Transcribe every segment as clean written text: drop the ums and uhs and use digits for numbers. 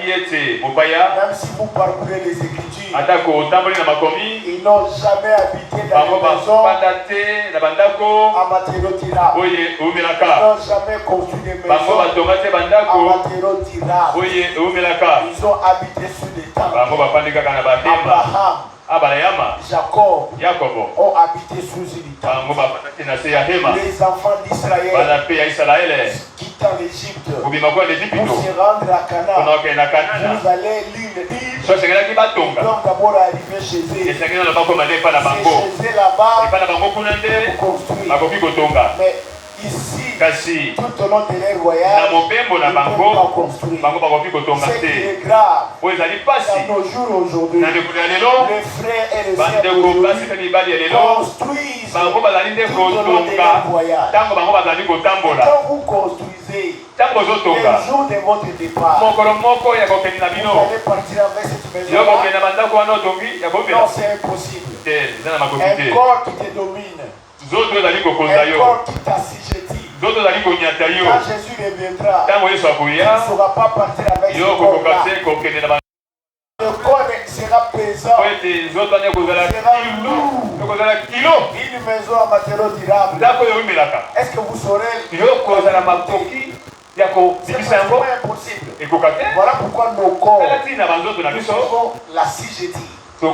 Même si vous parcourez les Écritures, ils n'ont jamais habité dans les maisons en matériaux durables. Ils n'ont jamais construit des maisons en matériaux durables. Ils ont habité sur des temples. Abraham, Jacob ont habité sous une tente. Les enfants d'Israël quittant l'Égypte pour se rendre à Canaan, vous allez lire ils doivent d'abord arriver chez eux. C'est chez eux là-bas pour construire. Mais ici, tout au long de leur voyage, ils ne peuvent pas construire. Ce qui est grave, dans nos jours aujourd'hui, les frères et les sœurs aujourd'hui construisent tout au long de leur voyage. Quand vous construisez, le jour de votre départ, vous allez partir avec cette maison. Non, c'est impossible. Un corps qui te domine, un corps qui t'assujettit. Quand Jésus reviendra, il ne saura pas partir avec ce corps-là. Le corps sera pesant, sera lourd. Une maison en matériaux durables. Est-ce que vous saurez c'est impossible. Voilà pourquoi nos corps, nous devons l'assujettir. Ça ne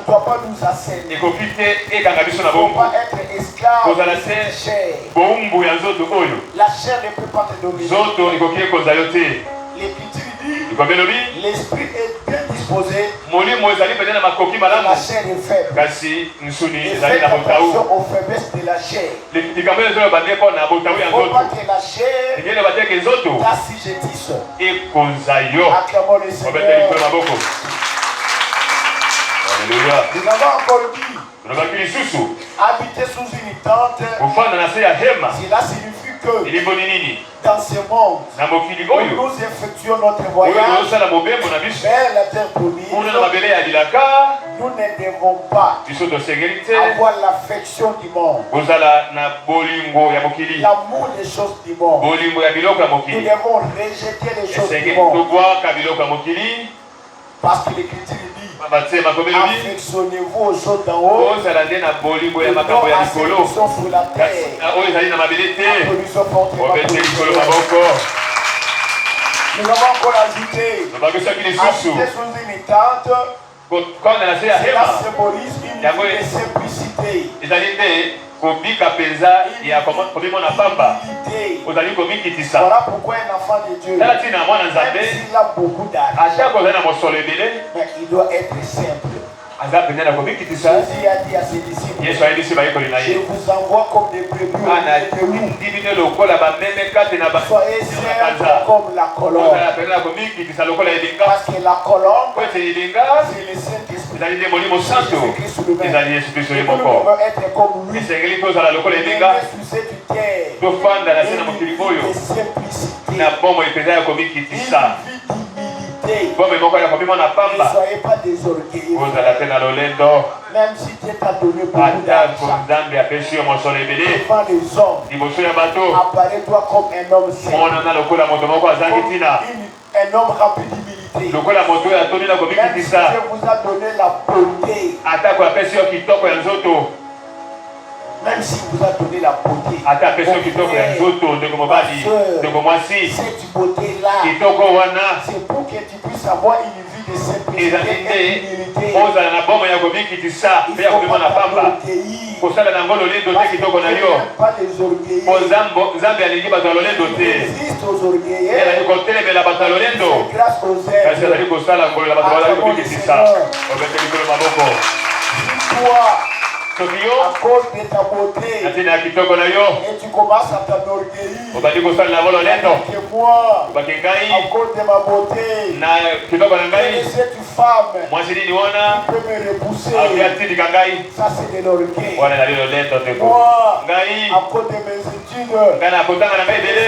doit pas nous assaillir. Il ne faut pas être esclave de cette chair. La chair ne peut pas te dominer. L'Écriture dit l'esprit est bien disposé, la chair est faible. Et faites attention aux faiblesses de la chair. Il ne faut pas que la chair t'assujettisse. Acclamons le Seigneur. Nous avons encore dit habiter sous une tente. Cela signifie que dans ce monde où nous effectuons notre voyage vers la terre promise, nous ne devons pas avoir l'affection du monde, l'amour des choses du monde. Nous devons rejeter les choses du monde. Parce que l'Écriture dit affectionnez-vous aux choses d'en haut, et non à ceux qui sont sur la terre. Applaudissons fortement. Nous avons encore ajouté habiter sous une tente. Cela symbolise une vie de simplicité. Voilà pourquoi un enfant de Dieu, même s'il a beaucoup d'argent, mais il doit être simple. Jésus a dit à ses disciples, je vous envoie comme des brebis. Soyez simples comme la colombe. Parce que la colombe, c'est le Saint-Esprit. Jésus-Christ lui-même. Et nous devons être comme lui. Aimer sur cette terre. Une vie de simplicité. Une vie d'humilité. Ne soyez pas désorgueillés. Même si Dieu t'a donné beaucoup d'argent, devant les hommes, apparaît-toi comme un homme saint, comme un homme rempli d'humilité. Même si Dieu vous a donné la beauté, même si vous a donné la beauté, cette beauté-là, c'est pour que tu puisses avoir une vie de simplicité et d'humilité. Il faut pas les orgueillers. Il résiste aux orgueillers. C'est grâce aux à cause de ta beauté, et tu commences à t'enorgueillir. Moi, à cause de ma beauté, et cette femme qui peut me repousser, ça c'est de l'orgueil. Moi, à cause de mes études, multitude de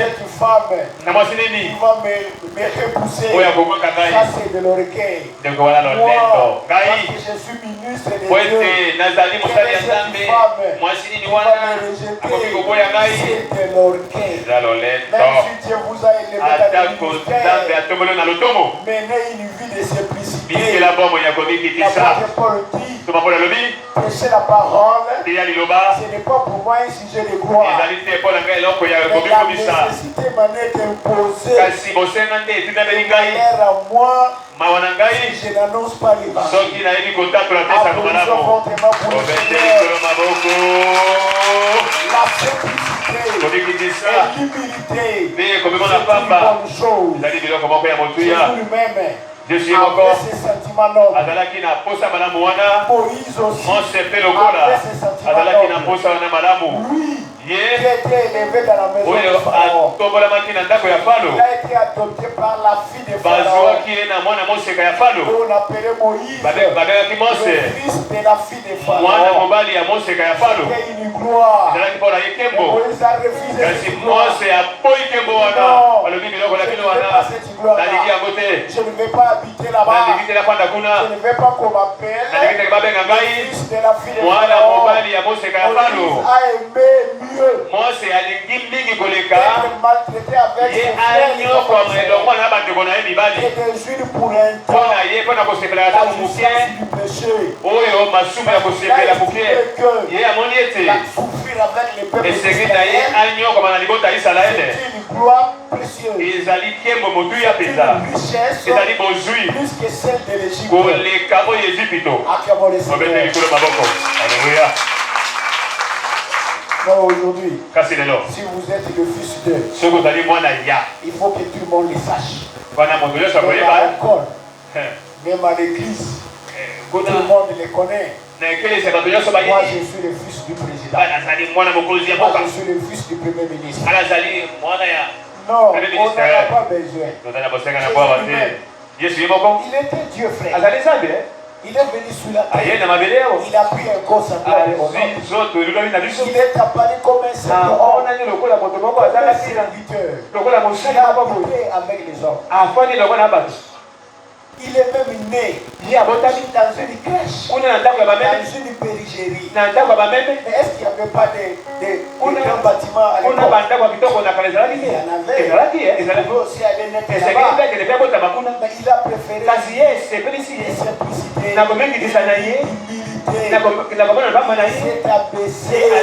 cette femme qui va me repousser. Ça, c'est de l'orgueil. Moi, parce que je suis ministre de Dieu, cette femme qui va me rejeter, c'est de l'orgueil. Même si Dieu vous a élevé dans le ministère, menez une vie de simplicité. L'apôtre Paul dit, prêcher la parole, ce n'est pas pour moi un sujet de gloire. Mais la nécessité m'en est imposée. À moi, si je n'annonce pas l'évangile. Applaudissons fortement pour le Seigneur. La simplicité et l'humilité, c'est une bonne chose. Jésus lui-même, je suis encore ces sentiments nobles. Moïse aussi avait ces sentiments nobles. Lui, qui était élevé dans la maison de Pharaon, il a été adopté par la fille de Pharaon. On appelait Moïse le fils de la fille de Pharaon. C'était une gloire. Moïse a refusé cette gloire. Non, je ne veux pas cette gloire-là. Je ne vais pas habiter là-bas. Je ne vais pas qu'on m'appelle le fils de la fille de Pharaon. Moïse a aimé mieux être maltraité avec ses frères et des juifs pour un temps. La justice du péché. Il a souffert avec les peuples d'Israël. C'est une gloire précieuse. C'est une richesse plus que celle de l'Égypte. Acclamons le Seigneur. Non, aujourd'hui, si vous êtes le fils d'eux, il faut que tout le monde le sache. Même à l'école, même à l'église, tout le monde le connaît. Moi, je suis le fils du président. Moi, je suis le fils du premier ministre. Non, on n'en a pas besoin. Il était Dieu, frère. Il est venu sur la terre. Il a pris un corps semblable au nôtre. Il est apparu comme un serviteur. Un serviteur. Il a habité avec les hommes. Il est même né dans une crèche, dans une périgérie. Mais est-ce qu'il n'y avait pas de grands bâtiments à l'époque? Il y en avait. Il pouvait aussi aller naître là-bas. Mais il a préféré la simplicité,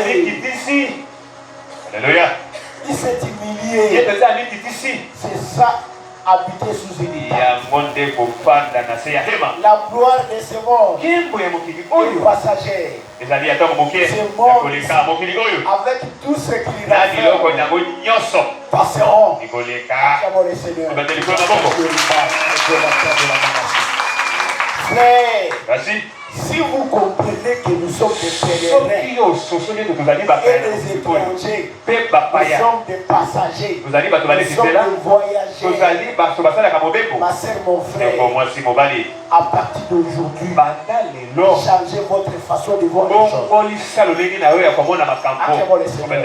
l'humilité. Il s'est abaissé. Alléluia. Il s'est humilié. C'est ça. Habiter sous une étape. La gloire de ce monde est passagère. Ce monde, avec tout ce qu'il a fait, passeront. Acclamons le Seigneur. Frère, si vous comprenez que nous sommes des pèlerins et des étrangers, nous sommes des passagers, nous sommes des voyageurs, ma soeur, mon frère, à partir d'aujourd'hui, changez votre façon de voir les choses. Acclamons le Seigneur.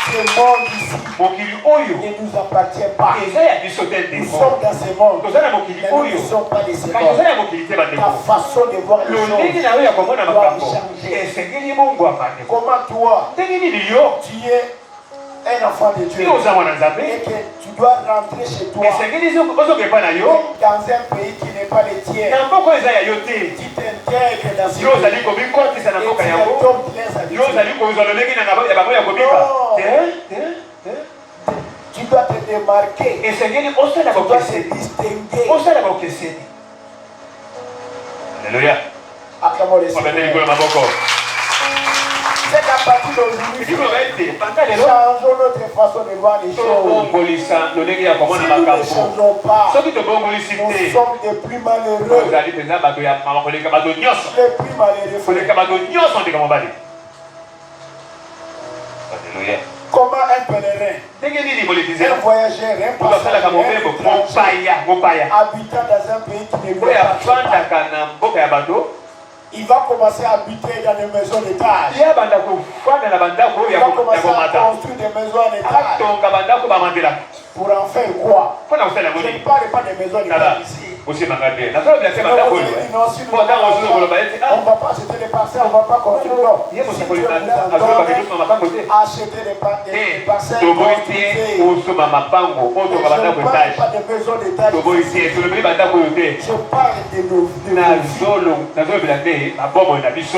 Ce monde ici ne nous appartient pas. Nous sommes dans ce monde, mais nous ne sommes pas de ce monde. Ta façon de voir les choses doit changer. Comment toi, tu es un enfant de Dieu et que tu dois rentrer chez toi dans un pays qui n'est pas le tien, tu t'intègres dans ce pays. Tu dois te démarquer. Tu dois te distinguer. Alléluia. Acclamons le Seigneur. C'est qu'à partir d'aujourd'hui, changeons notre façon de voir les choses. Si nous ne changeons pas, nous sommes les plus malheureux. Les plus malheureux. Alléluia. Comment un pèlerin, un voyageur, un passager, habitant dans un pays qui ne lui appartient pas, Il va commencer à habiter dans des maisons d'étage. Il va commencer à construire des maisons d'étage. Pour en faire quoi? Je ne parle pas des maisons d'étage ici. On ne va pas acheter des parcelles, on ne va pas construire. Non. Acheter des parcelles, construire. Je ne parle pas des maisons d'étage. Je parle de nos vies.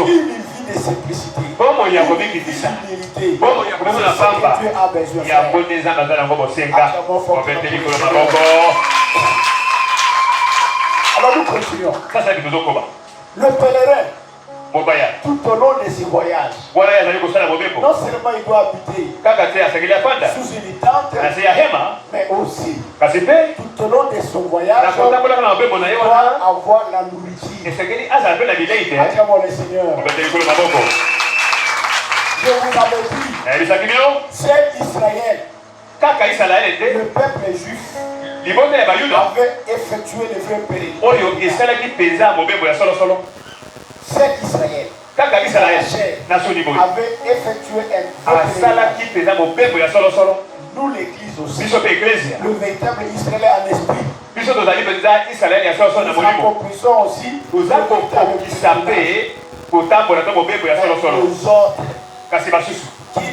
Une vie de simplicité. Une vie d'humilité. Dieu a besoin de Alors nous continuons. Le pèlerin, tout au long de ses voyages, non seulement il doit habiter sous une tente, mais aussi tout au long de son voyage, il doit avoir la nourriture. Acclamons le Seigneur. Je vous avais dit, c'est Israël, le peuple juif, avait effectué le vrai pèlerinage. C'est Israël avait effectué un vrai pèlerinage. Nous l'église aussi, le véritable Israël en esprit. Nous accomplissons aussi les autres qui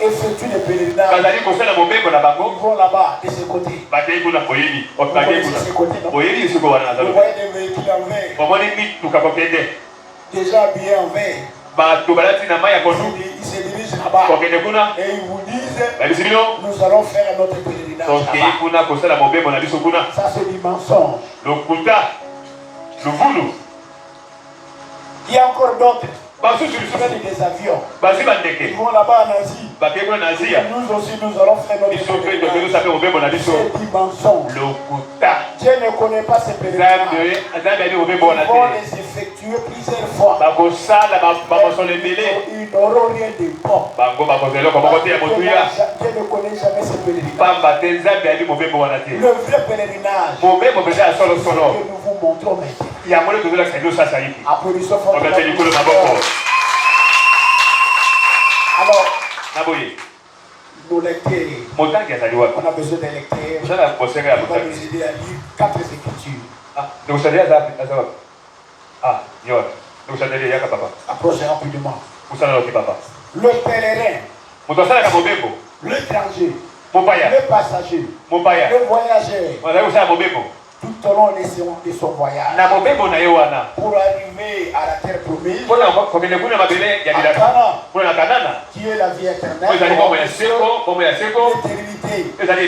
effectuent des pèlerinages. Ils vont là-bas, de ce côté. Vous voyez des véhicules en verre. Déjà habillés en verre. Ils se dirigent là-bas. Et ils vous disent, nous allons faire notre pèlerinage là-bas. Ça c'est du mensonge. Il y a encore d'autres. Ils prennent des avions. Ils vont là-bas en Asie. Nous aussi nous allons faire notre pèlerinage. C'est du mensonge. Dieu ne connaît pas ces pèlerinages. Ils vont les effectuer plusieurs fois. Ils n'auront rien de bon. Dieu ne connaît jamais ces pèlerinages. Le vrai pèlerinage, c'est que nous vous montrons maintenant. Applaudissons fort. Alors, nos lecteurs, on a besoin d'un lecteur qui va nous aider à lire 4 écritures. Approchez rapidement. Le pèlerin, l'étranger, le passager, le voyageur, tout au long de son voyage, pour arriver à la terre promise, à Canaan, qui est la vie éternelle, l'éternité,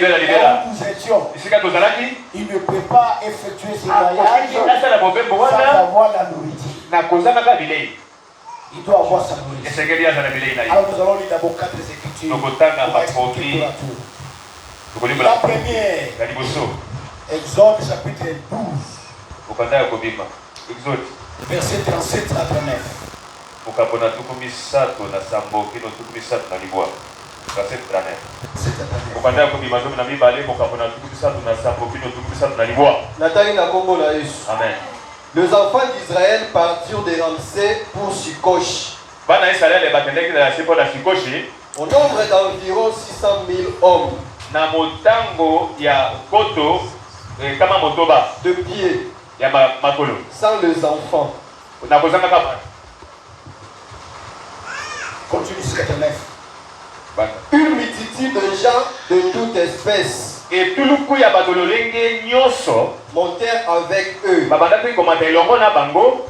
là où nous étions. Il ne peut pas effectuer ce voyage sans avoir la nourriture. Il doit avoir sa nourriture. Alors nous allons lire d'abord 4 écritures. La première, Exode chapitre 12, verset 37 à 39. Amen. Les enfants d'Israël partirent de Ramsès pour Sikosh. Au nombre d'environ 600 000 hommes. De pied. Sans les enfants. Continue jusqu'à 9. Une multitude de gens de toute espèce montèrent avec eux.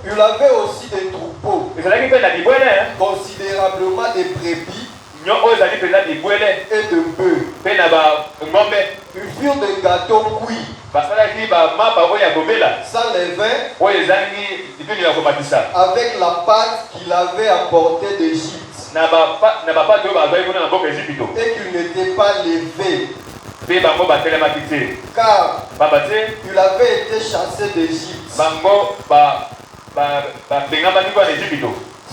Il avait aussi des troupeaux, considérablement des brebis et de bœufs. Ils firent des gâteaux cuits sans levain avec la pâte qu'il avait apportée d'Égypte et qu'il n'était pas levé. Car il avait été chassé d'Égypte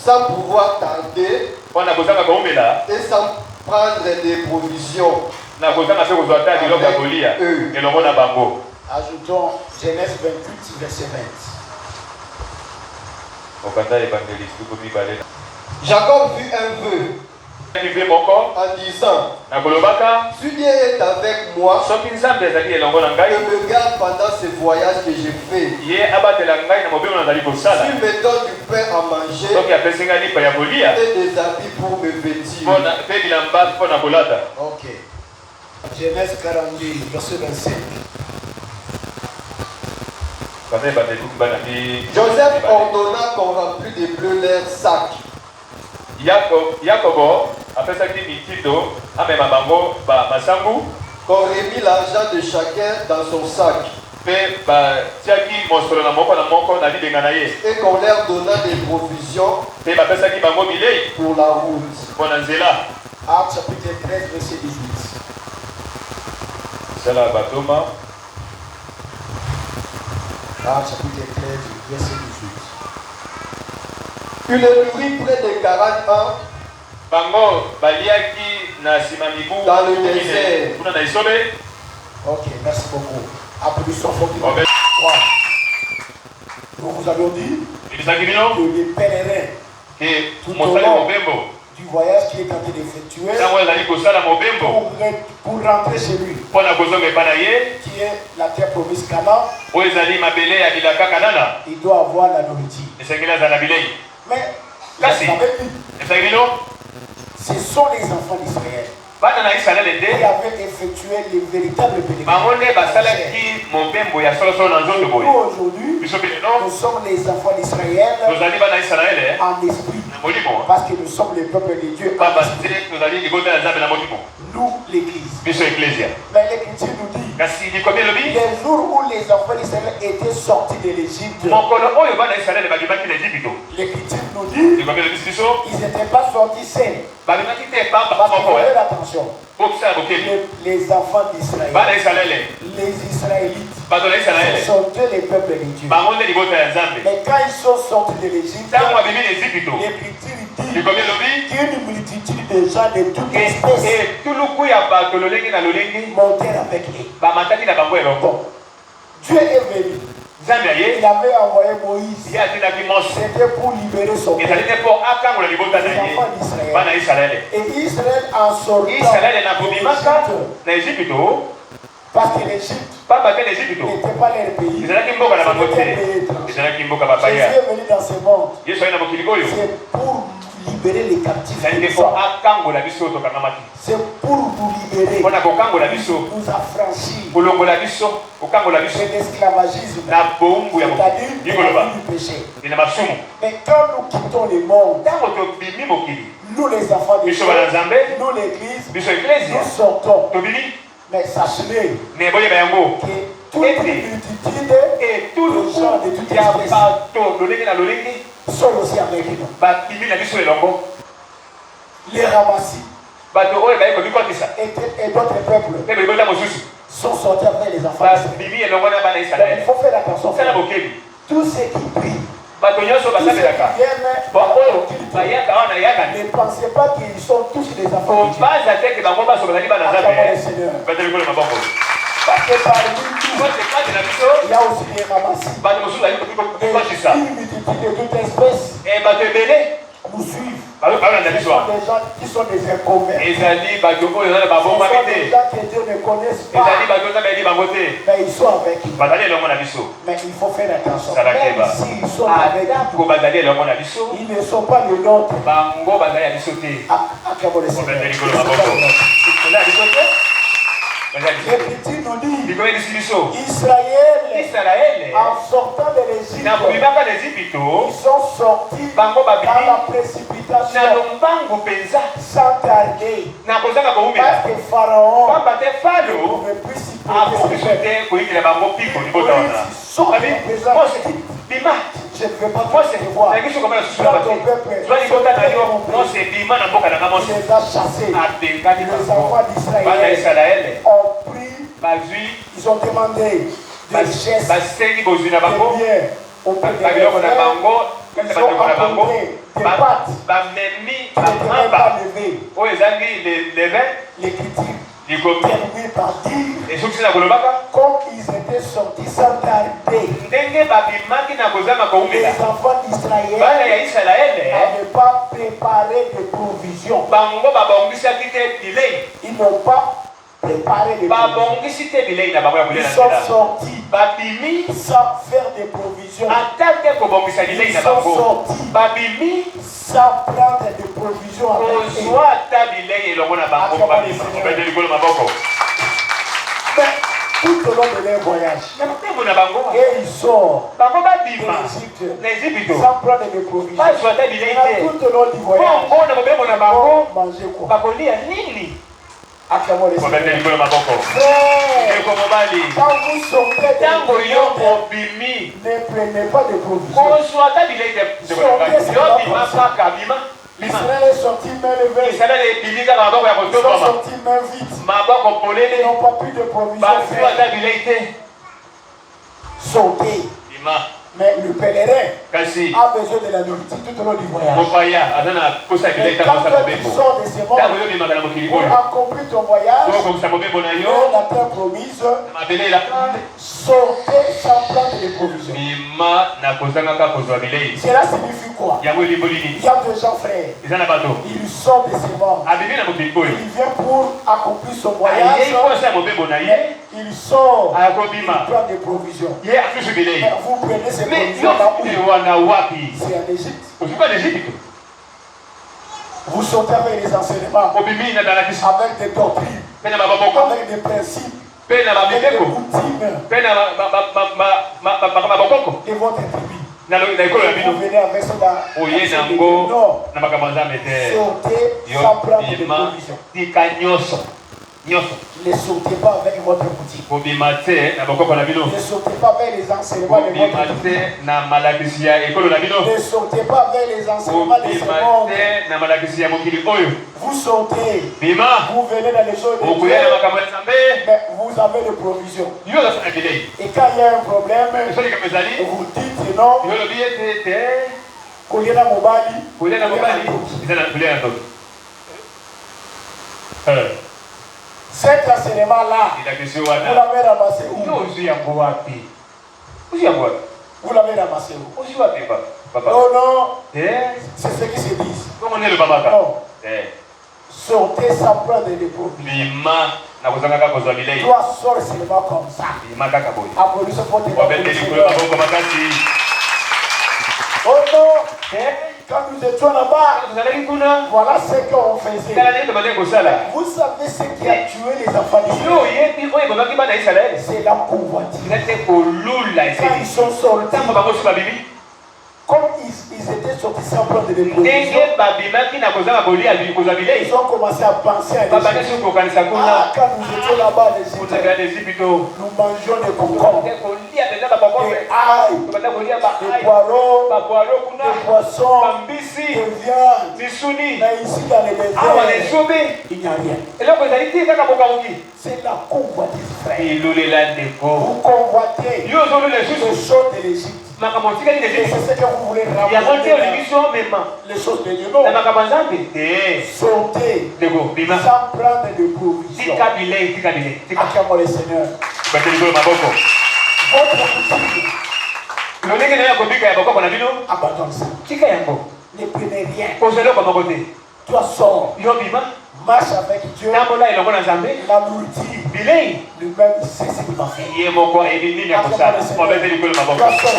sans pouvoir tarder et sans prendre des provisions. Ajoutons Genèse 28, verset 20. Jacob fut un peu en disant, si Dieu est avec moi, il me garde pendant ce voyage que j'ai fait. S'il me donne du pain à manger et des habits pour me vêtir. Ok. Genèse 42, verset 25. Joseph ordonna qu'on remplisse de bleu leurs sacs. Qu'on remit l'argent de chacun dans son sac. Et qu'on leur donna des provisions pour la route. Actes chapitre 13, verset 18. Actes chapitre 13, verset 18. Il le nourrit près de 40 ans dans le désert. Ok, merci beaucoup. Applaudissons fortement. Nous vous avions dit que les pèlerins tout au long du voyage qu'il est en train d'effectuer pour rentrer chez lui, qui est la terre promise Canaan, il doit avoir la nourriture. Mais ce sont les enfants d'Israël qui avaient effectué les véritables pérégrinages. Nous aujourd'hui, nous sommes les enfants d'Israël en esprit, parce que nous sommes les peuples de Dieu en esprit. Nous, l'Église. Mais l'Écriture nous dit, les jours où les enfants d'Israël étaient sortis de l'Égypte, l'Écriture nous dit, ils n'étaient pas sortis seuls. Parce qu'il faut faire attention. Les enfants d'Israël, les Israélites, ce sont eux les peuples de Dieu. Mais quand ils sont sortis de l'Égypte, l'Écriture dit qu'une multitude de gens de toutes espèces montèrent avec eux. Bon, Dieu est venu. Il avait envoyé Moïse. C'était pour libérer son peuple. Les enfants d'Israël. Et Israël en sortant de l'Égypte, parce que l'Égypte n'était pas leur pays. C'était un pays étranger. Jésus est venu dans ce monde. C'est pour libérer les captifs. C'est pour nous libérer, nous affranchir de l'esclavagisme, c'est-à-dire du péché. Mais quand nous quittons le monde, nous les enfants de Dieu, nous l'Église, nous sortons. Mais sachez que toute multitude et tout le gens de toute espèce sont aussi avec nous. Les ramassis et d'autres peuples sont sortis après les enfants d'Israël. Donc il faut faire attention. Tous ceux qui prient, tous ceux qui viennent, ne pensez pas qu'ils sont tous les enfants de Dieu. Acclamons le Seigneur. Parce que parmi nous, il y a aussi les ramassis. Et une multitude de toute espèce nous suivent. Ce sont des gens qui sont des inconvertis. Ce sont des gens que Dieu ne connaît pas. Mais ils sont avec nous. Mais il faut faire attention. Même s'ils sont avec nous, ils ne sont pas les nôtres. Acclamons le Seigneur. L'Écriture nous dit, Israël, en sortant de l'Égypte, ils sont sortis dans la précipitation, sans tarder, parce que Pharaon ne pouvait plus supporter. Je ne veux pas te voir. Quand ton peuple, il les a chassés. Les enfants d'Israël ont pris, ils ont demandé des richesses, des biens auprès des frères. Ils ont apporté des pâtes qui n'étaient même pas levées. L'Écriture termine par dire, comme ils étaient sortis sans tarder, enfants d'Israël n'avaient pas préparé de provisions. Ils n'ont pas préparé de provisions. Ils sont sortis sans faire des provisions. Ils sont sortis sans prendre des provisions avec eux. Mais tout au long de leur voyage, et ils sortent d'Égypte sans prendre des provisions. Tout au long du voyage, manger quoi? Acclamons les Seigneurs. Quand vous sortez de ne prenez pas de provisions. L'Israël est sorti main levée. Ils sont sortis main vide. Ils n'ont pas plus de provisions. Sauter. Mais le pèlerin a besoin de la nourriture tout au long du voyage. Et quand tu sors de ce monde pour accomplir ton voyage, dans la terre promise, sortez sans prendre de provisions. Cela signifie quoi? Il y a des gens frères, ils sortent de ce monde. Il vient pour accomplir son voyage. Il sort, il prend des provisions. Mais vous prenez ces provisions là où? C'est en Égypte. Vous sortez avec les enseignements, avec des doctrines, avec des principes, avec des coutumes de votre tribu. Vous venez avec ça dans sortez sans prendre de provisions. Ne sautez pas avec votre boutique. Ne sautez pas avec les enseignements de votre boutique. Ne sautez pas avec les enseignements de ce monde. Vous sautez. Vous venez dans les choses de Dieu. Mais vous avez des provisions. Et quand il y a un problème, vous dites non. Koliana Mobali. Cet enseignement-là, vous l'avez ramassé où? Vous l'avez ramassé où? Non, non, c'est ce qui se dit. Non. Sortez sans prendre des provisions. Toi, sors seulement comme ça. Applaudissez pour tes Oh non! Quand nous étions là-bas, voilà ce qu'on faisait. Vous savez ce qui a tué les enfants d'Israël? C'est la convoitise. Quand ils sont sortis, comme ils étaient sortis sans prendre de provisions, ils ont commencé à penser à des choses. Quand nous étions là-bas, nous mangeons des concombres, des ail, des poireaux, des poissons, des viandes. Mais ici dans les déserts, il n'y a rien. C'est la convoitise, frère. Vous convoitez les choses de l'Égypte. Et c'est ce que vous voulez ramener les choses de Dieu. Non. Sortez sans prendre de provisions. Acclamons le Seigneur. Votre boutique, abandonne ça. Ne prenez rien. Toi sors. Marche avec Dieu. La nourriture. Lui-même, c'est ce qu'il va faire. Laisse votre boutique.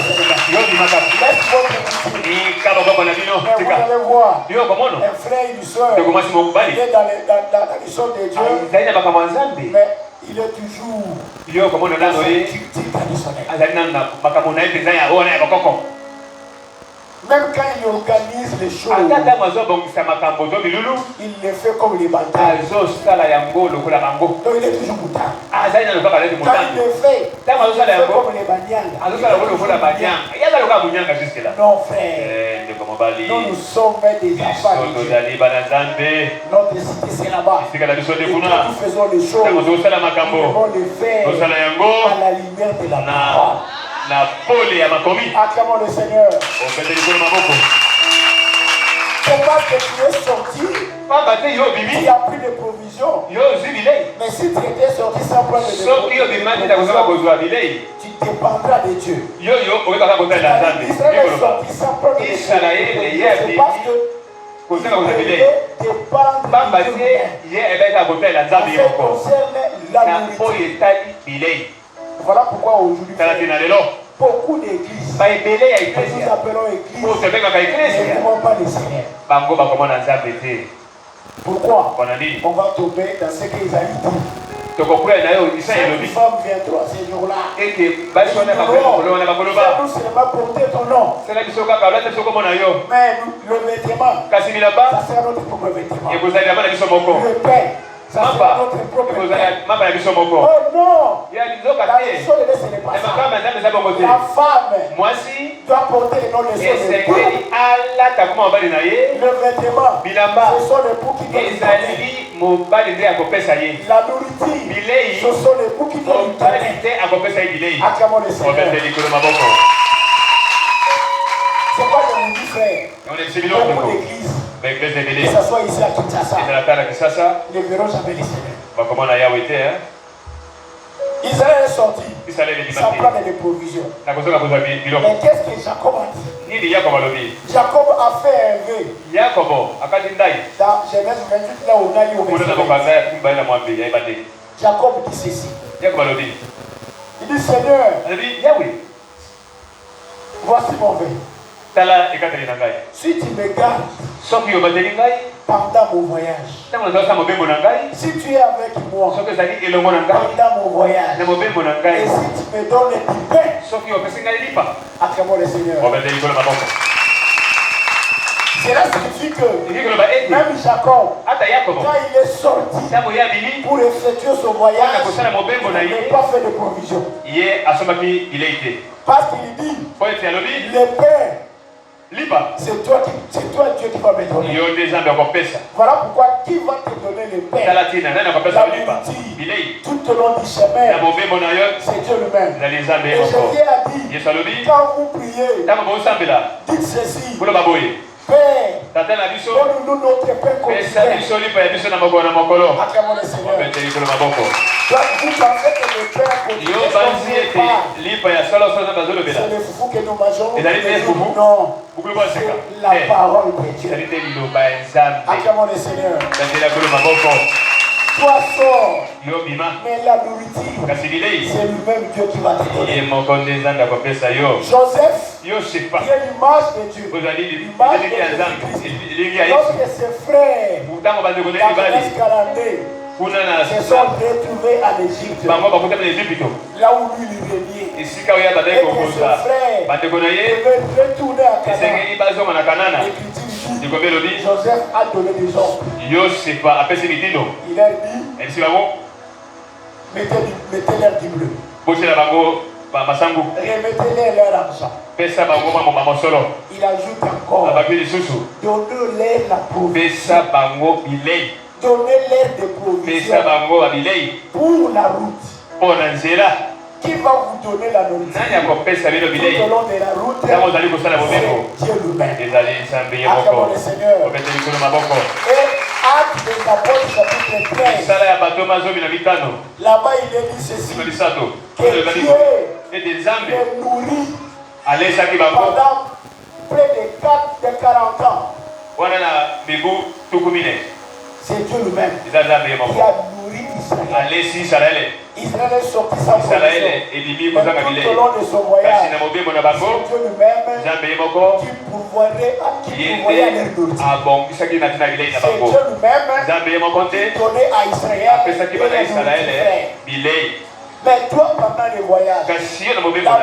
Vous allez voir un frère et une soeur. Il est dans les choses de Dieu. Mais il est toujours dans sa culture traditionnelle. Même quand il organise les choses, il les fait comme les batailles. Donc il est toujours boutard. Quand il le fait comme les banyanga. Non frère, nous sommes des enfants de Dieu. Notre cité c'est là-bas. Et nous faisons les choses, nous devons les faire à la lumière de la parole. Acclamons le Seigneur. C'est parce que tu es sorti il n'y a plus de provision. Mais si tu étais sorti sans prendre de provision, tu dépendras de Dieu. Israël est sorti sans prendre de provision. C'est parce que voilà pourquoi aujourd'hui beaucoup d'églises que nous appelons églises ne vont pas les Seigneurs. Pourquoi? On va tomber dans ce qu'ils ont dit. Cette femme viendra ces jours-là. Nous seulement porter ton nom. Mais le vêtement, ça sera notre propre vêtement. Le pain, ça sera notre propre pain. Oh non! La question de ce n'est pas ça. La femme doit porter le nom de son époux. Le vêtement, ce sont les époux qui doivent lui donner. La nourriture, ce sont les époux qui doivent lui donner. Acclamons le Seigneur. C'est pas de mon frère. Beaucoup d'églises. Que ce soit ici à Kinshasa, ne verront jamais les Seigneurs. Israël est sorti sans plan de provision. Mais qu'est-ce que Jacob a dit? Jacob a fait un vœu. Dans Genèse 28, là où on a lu au verset. Jacob dit ceci. Il dit Seigneur, voici mon vœu. Si tu me gardes pendant mon voyage, si tu es avec moi pendant mon voyage, et si tu me donnes du pain, acclamons le Seigneur. Cela signifie que même Jacob, quand il est sorti pour effectuer son voyage, il n'a pas fait de provision. Parce qu'il dit, le pain, c'est toi Dieu qui va me donner. Voilà pourquoi qui va te donner le pain, la nourriture, tout au long du chemin, c'est Dieu lui-même. Et Jésus a dit, quand vous priez, dites ceci, Père, donne-nous notre pain quotidien. Acclamons le Seigneur. Donc vous pensez que le pain quotidien, c'est le foufou que nous mangeons? Non, c'est la parole de Dieu. Acclamons le Seigneur. Toi sors, mais la nourriture, c'est lui-même Dieu qui va te donner. Joseph, qui est l'image de Dieu, l'image de Jésus-Christ. Lorsque ses frères, dans Genèse 42, se sont retrouvés en Égypte, là où lui il régnait, et que ses frères devaient retourner à Canaan. Joseph a donné des ordres. Il leur dit, mettez-leur du bleu. Remettez-leur leur argent. Il ajoute encore, donnez-leur la provision. Donnez-leur des provisions pour la route. Qui va vous donner la nourriture tout au long de la route? C'est Dieu lui-même. Acclamons le Seigneur. Et Actes des Apôtres chapitre 13. Là-bas il est dit ceci, que Dieu les nourrit pendant près de 40 ans. C'est Dieu lui-même qui a nourri Israël. Israël est sorti sans provision. Mais tout au long de son voyage, c'est Dieu lui-même qui pourvoyait à leur nourriture. C'est Dieu lui-même qui donnait à Israël et les nourriture. Mais toi, pendant le voyage, la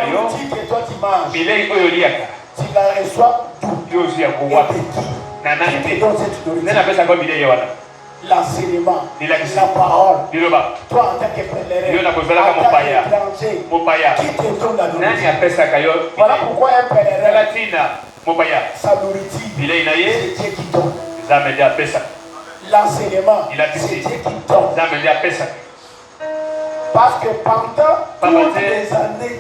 nourriture que toi tu manges, tu la reçois d'où et de qui te donne cette nourriture? L'enseignement, la parole. Toi en tant que pèlerin, en tant qu'étranger, qui te donne la nourriture? Voilà pourquoi un pèlerin, sa nourriture, c'est Dieu qui donne. L'enseignement, c'est Dieu qui donne. Parce que pendant toutes les années,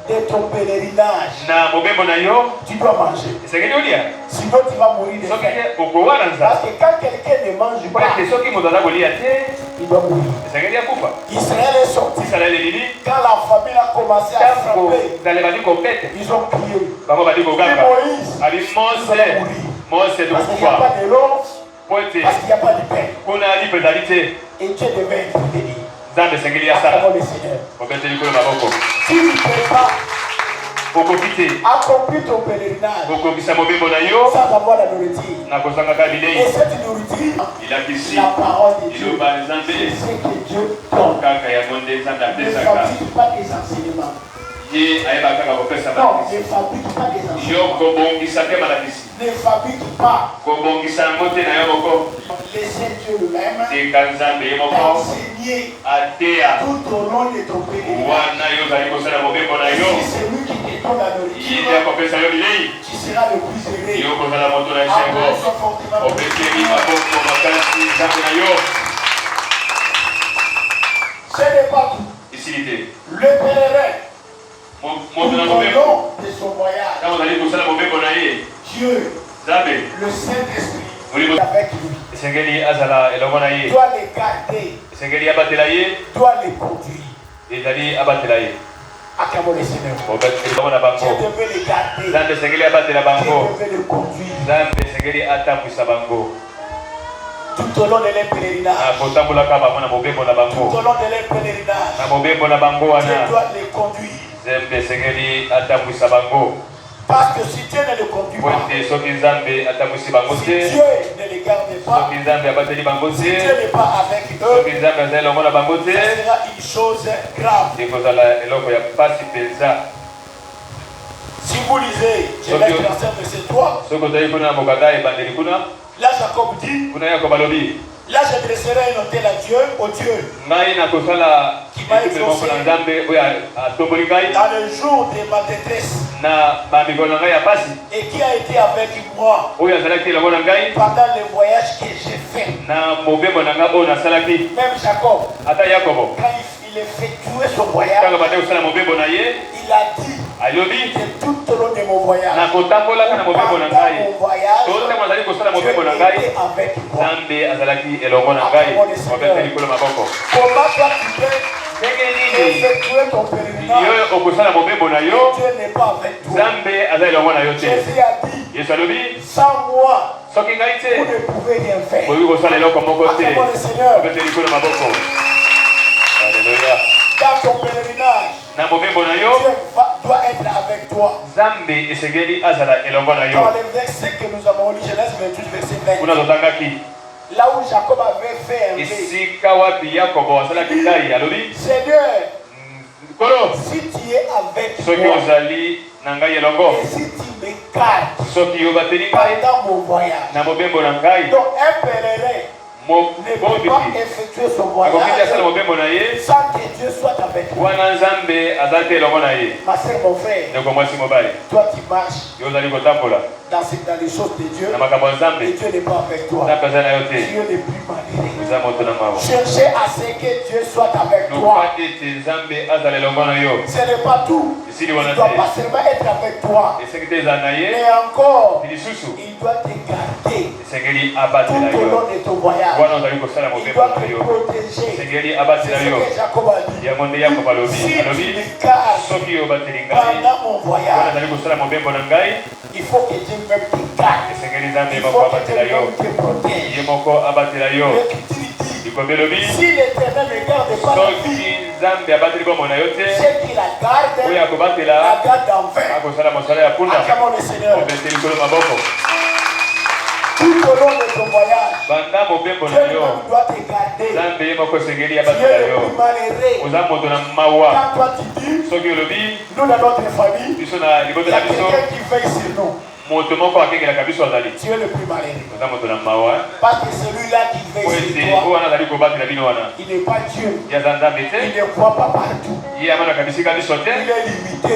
de ton pèlerinage, tu dois manger. Sinon tu vas mourir de faim. Parce que quand quelqu'un ne mange pas, il doit mourir. Israël est sorti. Quand la famille a commencé à frapper, ils ont crié. Mais Moïse, il va mourir. Parce qu'il n'y a pas de l'eau, parce qu'il n'y a pas de pain. Et Dieu devait intervenir. Zambe sengeli ya sala. Si tu ne peux pas accomplir ton pèlerinage sans avoir la nourriture, et cette nourriture, la parole de Dieu, c'est ce que Dieu donne. Ne fabrique pas des enseignements. Non, ne fabrique pas des enseignements. Ne fabrique pas. Laissez Dieu lui-même t'enseigner tout au long de ton pèlerinage. Si c'est lui qui te donne la nourriture, tu seras le plus heureux. Applaudissons fortement. Ce n'est pas tout. Le pèlerin, tout au long de son voyage, Dieu, le Saint-Esprit, avec lui, doit les garder, doit les conduire. Acclamons le Seigneur. Dieu devait les garder, Dieu devait les conduire tout au long de leur pèlerinage. Tout au long de leur pèlerinage, Dieu doit les conduire. Parce que si Dieu ne le conduit pas, si Dieu ne les garde pas, si Dieu n'est pas avec eux, ça sera une chose grave. Si vous lisez Genèse verset 3, là Jacob dit, là je dresserai un autel à Dieu, au Dieu qui m'a exaucé dans le jour de ma détresse et qui a été avec moi pendant le voyage que j'ai fait. Même Jacob, quand il effectuait son voyage, il a dit que tout au long de mon voyage, pendant mon voyage, Dieu était avec moi. Comment toi tu peux effectuer ton pèlerinage, Dieu n'est pas avec toi. Jésus a dit, sans moi, vous ne pouvez rien faire. Acclamons le Seigneur. Alléluia. Dans ton pèlerinage, Dieu doit être avec toi. Dans le verset que nous avons lu, Genèse 28, verset 20. Là où Jacob avait fait un vœu, Seigneur, si tu es avec moi, et si tu me gardes pendant mon voyage, donc un pèlerin ne peut pas effectuer son voyage sans que Dieu soit avec toi. Ma soeur, mon frère, toi tu marches dans les choses de Dieu, et Dieu n'est pas avec toi. Dieu n'est plus malheureux. Cherchez à ce que Dieu soit avec toi. Ce n'est pas tout. Il ne doit pas seulement être avec toi, mais encore, il doit te garder tout au long de ton voyage. Il doit te protéger. C'est ce que Jacob a dit. Si tu me gardes pendant mon voyage, il faut que Dieu même te garde. Il faut que Dieu même te protège. Si l'Éternel ne garde pas la vie, ceux qui la gardent, la gardent en vain. Acclamons le Seigneur. Tout au long de ton voyage, Dieu doit te garder. Dieu est le plus malheureux. Quand toi tu dis, nous dans notre famille, il y a quelqu'un qui veille sur nous. Dieu est le plus malheureux. Parce que celui-là qui veille sur toi, il n'est pas Dieu. Il ne croit pas partout. Il est limité.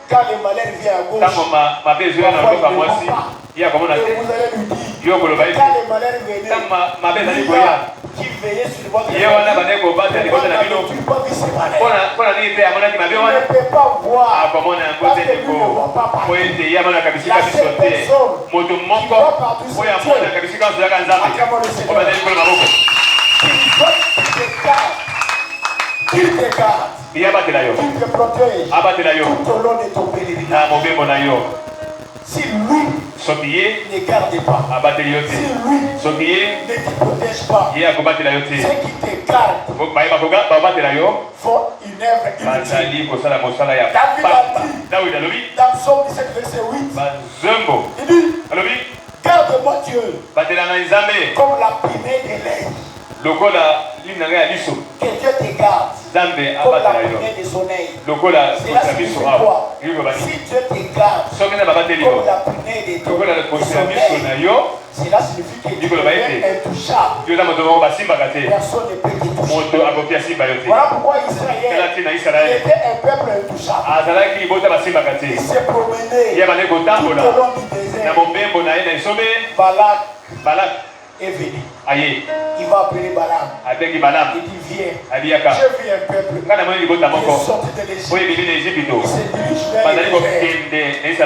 Quand le malheur vient à gauche, vous allez lui dire, quand le malheur venait, qui veillait sur votre famille, ce malheur. Il ne peut pas voir. Parce que lui ne voit pas partout. Il y a cette personne qui voit partout sur Dieu. Qu'il te garde. Qu'il te protège tout au long de ton pèlerinage. Si lui ne garde pas, si lui ne te protège pas, ceux qui te gardent font une œuvre inutile. David a dit, dans Psaume 17, verset 8, il dit, garde-moi Dieu, comme la primée de l'air. Que Dieu te garde comme la primée de son œil. Cela signifie quoi? Si Dieu te garde comme la primée de son œil, cela signifie que Dieu est intouchable. Personne ne peut te toucher. Voilà pourquoi Israël était un peuple intouchable. Il s'est promené tout au long du désert. Balak est venu. Il va appeler Balaam. Il dit viens. J'ai vu un peuple. Il est sorti de l'Égypte. Il se dirige vers le désert. Il se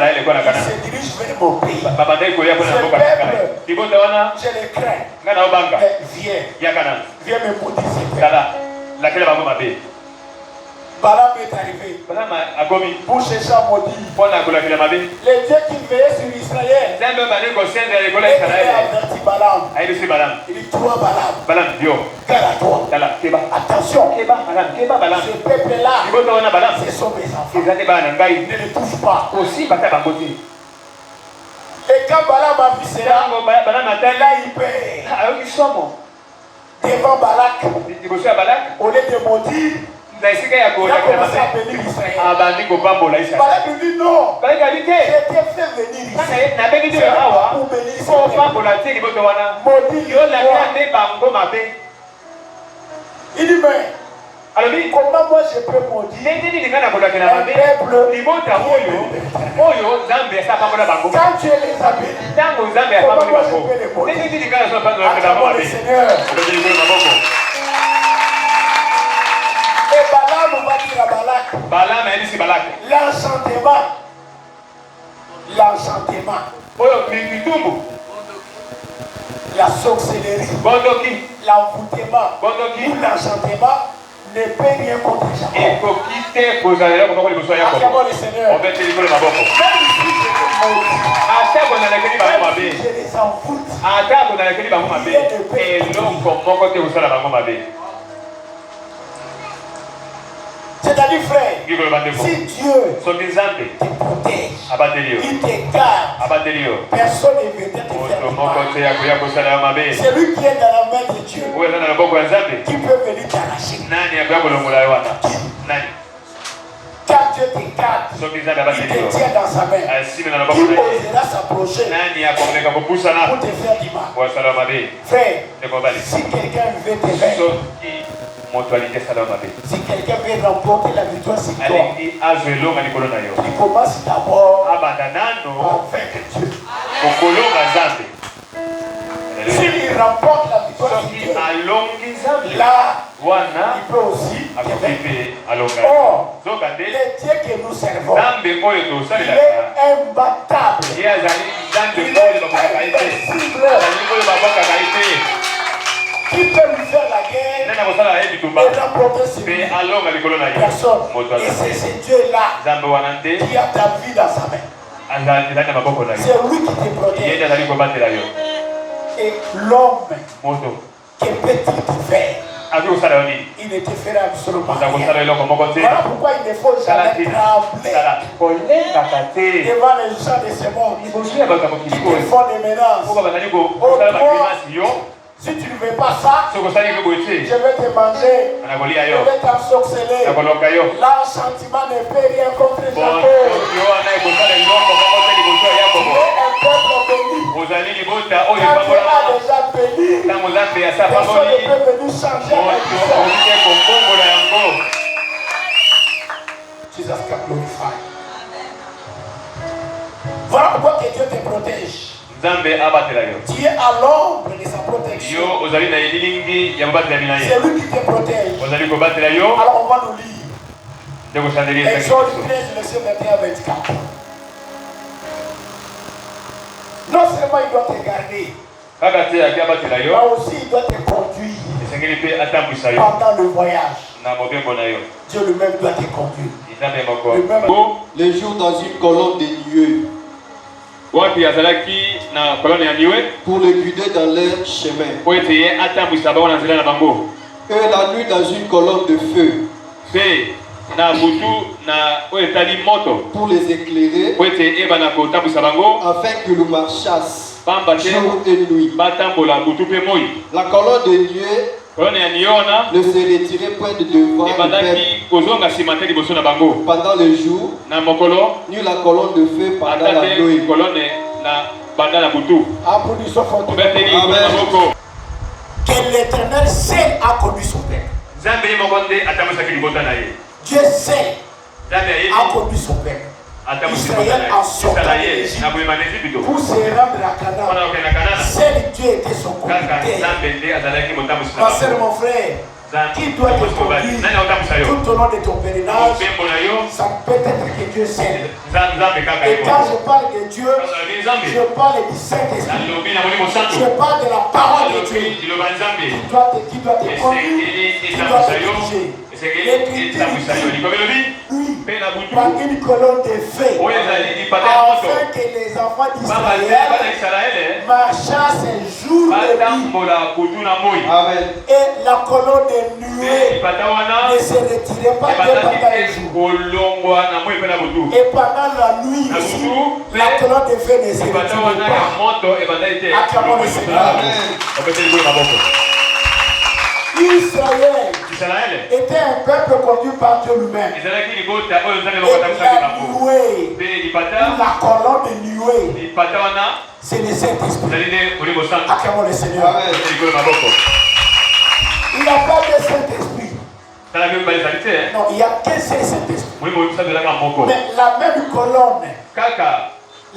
dirige vers mon pays. Ce peuple, je le crains. Mais viens. Viens me maudire ce peuple. Balaam est arrivé pour chercher à maudire. Les dieux qui veillaient sur Israël. Et il a averti Balaam. Il dit toi Balaam, garde à toi. Attention, ce peuple-là, ce sont mes enfants. Ne les touche pas. Et quand Balaam a vu cela, il a eu peur. Devant Balak, au lieu de maudire, il a commencé à bénir Israël. Balak lui dit non. J'ai été fait venir ici. C'est pour bénir Israël. Il dit mais comment moi je peux maudire un peuple? Quand tu les as bénis, comment moi je peux les maudire? Acclamons le Seigneur. Et Balaam va dire à Balak, l'enchantement, la sorcellerie, l'envoûtement ou l'enchantement ne peut rien contre Jacob. Acclamons le Seigneur. Même si je les envoûte, rien ne peut. C'est-à-dire, frère, si Dieu te protège, il te garde, personne ne veut te faire du mal. C'est lui qui est dans la main de Dieu qui peut venir t'arracher. Quand Dieu te garde, il te tient dans sa main. Qui osera s'approcher pour te faire du mal? Frère, si quelqu'un veut te vaincre, si quelqu'un veut remporter la victoire sur toi, il commence d'abord à vaincre Dieu. S'il remporte la victoire sur Dieu, là, il peut aussi te vaincre. Or, le Dieu que nous servons, il est imbattable. Il est invincible. Qui peut lui faire la guerre et remporter sur lui? Personne. Et c'est ce Dieu-là qui a ta vie dans sa main. C'est lui qui te protège. Et l'homme, que peut-il te faire? Il ne te fera absolument rien. Voilà pourquoi il ne faut jamais trembler devant les gens de ce monde qui te font des menaces. Si tu ne veux pas ça, je vais te manger, je vais t'ensorceler. L'enchantement ne peut rien contre Jacob. Tu es un peuple béni. Quand tu as déjà béni, personne ne peut venir changer la vie. Jesus can glorify. Voilà pourquoi que Dieu te protège. Tu es à l'ombre de sa protection. C'est lui qui te protège. Alors on va nous lire. Exode 13, verset 21 à 24. Non seulement il doit te garder, mais aussi il doit te conduire pendant le voyage. Dieu lui-même doit te conduire. Les jours dans une colonne de nuée. Pour le guider dans leur chemin. Et la nuit dans une colonne de feu. Pour les éclairer. Afin qu'ils marchassent jour et nuit. La colonne de nuée ne se retirait point de devant le peuple pendant le jour, ni la colonne de feu pendant la nuit. Que l'Éternel seul a conduit son peuple. Dieu seul a conduit son peuple. Israël a sorti de l'Égypte pour se rendre à Canaan. Seul Dieu était son conducteur. Ma soeur, mon frère, qui doit te conduire tout au long de ton pèlerinage? Ça peut être que Dieu seul. Et quand je parle de Dieu, je parle du Saint-Esprit. Je parle de la parole de Dieu. Qui doit te conduire, qui doit te diriger. L'Écriture par une colonne de feu, afin que les enfants d'Israël marchassent jour et nuit. Et la colonne de nuée ne se retirait pas pendant le jour. Et pendant la nuit aussi, la colonne de feu ne se retirait pas. Acclamons le Seigneur. Israël était un peuple conduit par Dieu lui-même. Et la nuée, la colonne de nuée, c'est le Saint-Esprit. Acclamons le Seigneur. Il n'y a pas de Saint-Esprit. Non, il n'y a qu'un seul Saint-Esprit. Mais la même colonne,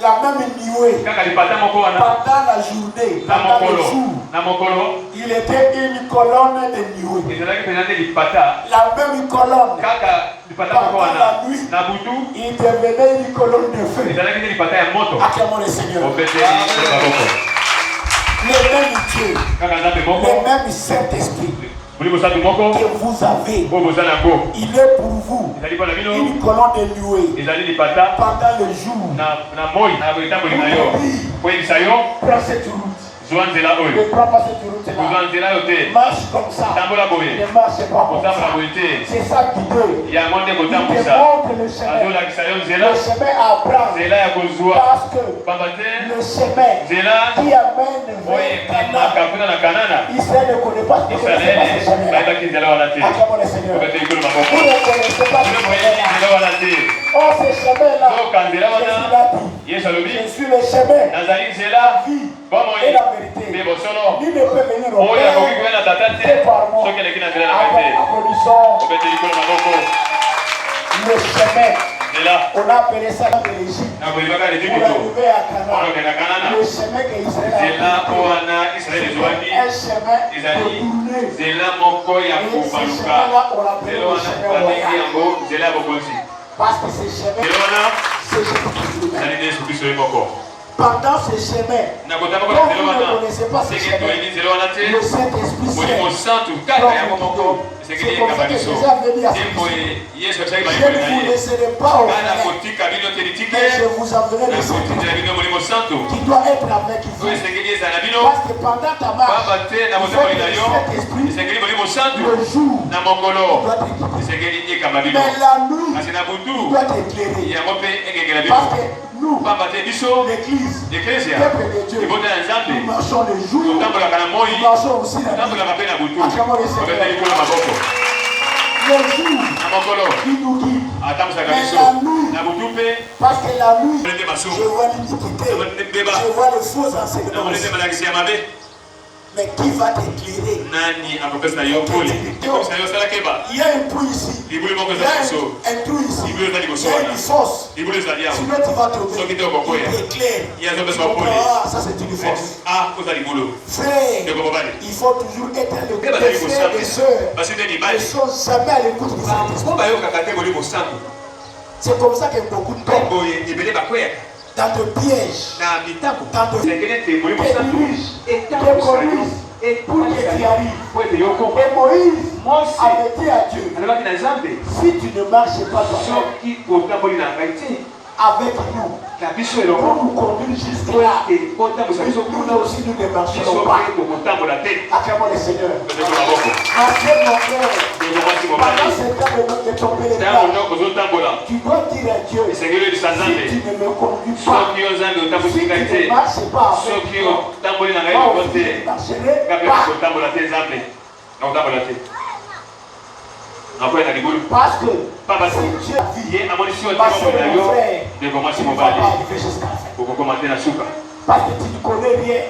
la même nuée, pendant la journée, pendant le jour, il était une colonne de nuée. La même colonne, pendant la nuit, il devenait une colonne de feu. Acclamons le Seigneur. Le même Dieu, le même Saint-Esprit que vous avez, il est pour vous une colonne de nuée pendant le jour. Prends cette route. Ne prends pas cette route-là. Marche comme ça. Ne marche pas comme ça. C'est ça qui veut. Il te montre le chemin. Le chemin à prendre. Parce que le chemin qui amène vers Canaan, Israël ne connaît pas ce chemin. Acclamons le Seigneur. Vous ne connaissez pas ce chemin-là. Oh, ce chemin-là, Jésus l'a dit. Je suis le chemin, la vie et la vérité. Nul ne peut venir au Père que par moi. Applaudissons le chemin. On a appelé ça de l'Égypte pour arriver à Canaan. Le chemin que Israël a pris, un chemin détourné. Et ce chemin-là, on l'appelle le chemin royal. Parce que ce chemin, c'est Jésus-Christ. Pendant ce chemin, comme vous ne connaissez pas ce chemin, le Saint-Esprit c'est pour ça que Jésus a venu à ce je ne vous laisserai pas au mais je vous enverrai le Saint-Esprit qui doit être avec vous. Parce que pendant ta marche, il faut que le Saint-Esprit, le jour, doit t'écouter. Mais la nuit, il doit t'éclairer. Parce que nous, l'Église, le peuple de Dieu, nous marchons le jour, nous marchons aussi la nuit. Acclamons le Seigneur. Le jour, il nous guide. Mais la nuit, parce que la nuit, je vois l'iniquité, je vois les faux enseignements. Mais qui va t'éclairer? Il y a un trou ici. Il y a un trou ici. Il y a une fosse. Sinon tu vas tomber. Il t'éclaire. Ah, ça c'est une force. Frère, il faut toujours être à l'écoute des frères et des sœurs. Ils ne sont jamais à l'écoute du Saint-Esprit. C'est comme ça que beaucoup de tombent dans de pièges, dans de diriges, et conduisent pour que tu arrives. Et Moïse avait dit à Dieu, si tu ne marches pas avec nous, pour nous conduire jusque-là, nous aussi nous ne marcherons pas. Acclamons le Seigneur. Acclame mon frère. Pendant ce temps de ton pèlerinage, tu dois dire à Dieu, si tu ne me conduis pas, si tu ne marches pas avec moi, moi aussi je ne marcherai parce que si Dieu vit, mon frère, il ne va pas arriver jusqu'à la fin. Parce que tu ne connais rien.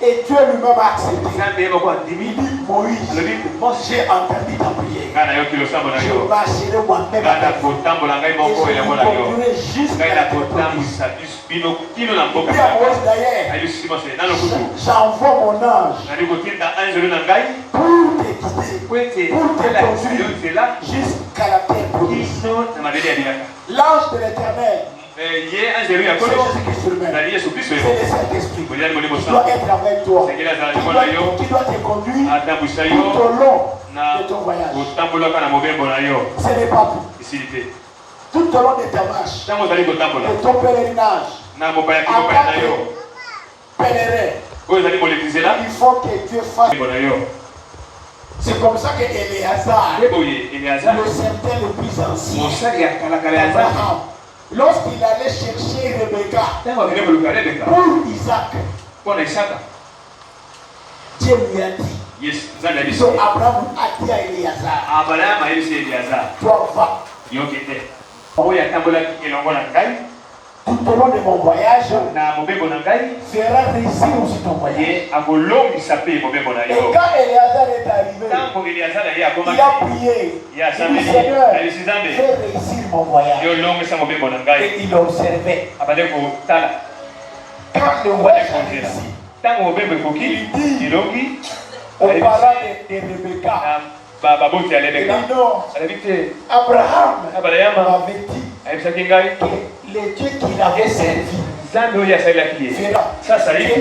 Et Dieu lui-même a accepté. Il dit, Moïse, j'ai entendu ta prière. Je marcherai moi-même avec vous. Et je vous conduirai jusqu'à la promise. Il dit à Moïse d'ailleurs, j'envoie mon ange pour te guider, pour te conduire jusqu'à la terre promise. L'ange de l'Éternel, c'est Jésus-Christ lui-même. C'est le Saint-Esprit. Il doit être avec toi. Qui doit te conduire tout au long de ton voyage. Ce n'est pas tout. Tout au long de ta marche, de ton pèlerinage, en tant que pèlerin, il faut que Dieu fasse. C'est comme ça que Éléazar, le certain le plus ancien, Abraham, lorsqu'il allait chercher Rebecca pour Isaac, Dieu lui a dit, donc Abraham a dit à Éléazar, toi va. Tout au long de mon voyage, fera réussir aussi ton voyage. Et quand Éléazar est arrivé, il a prié. Il dit, Seigneur, fais réussir mon voyage. Et il observait. Quand le voyage a réussi, il dit aux parents de Rebecca, il dit non, Abraham m'avait dit que le Dieu qu'il avait servi Dieu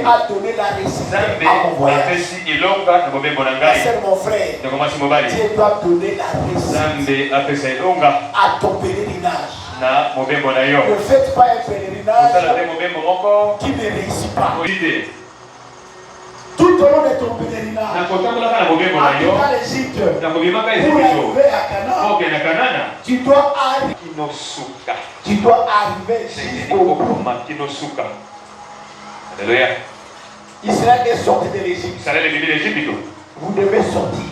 a donné la réussite à mon voyage. Ma sœur, mon frère, Dieu doit donner la réussite à ton pèlerinage. Ne faites pas un pèlerinage qui ne réussit pas. Tout au long de ton pèlerinage, en quittant l'Égypte, pour arriver à Canaan, tu dois arriver jusqu'au bout. Alléluia. Israël est sorti de l'Égypte. Vous devez sortir.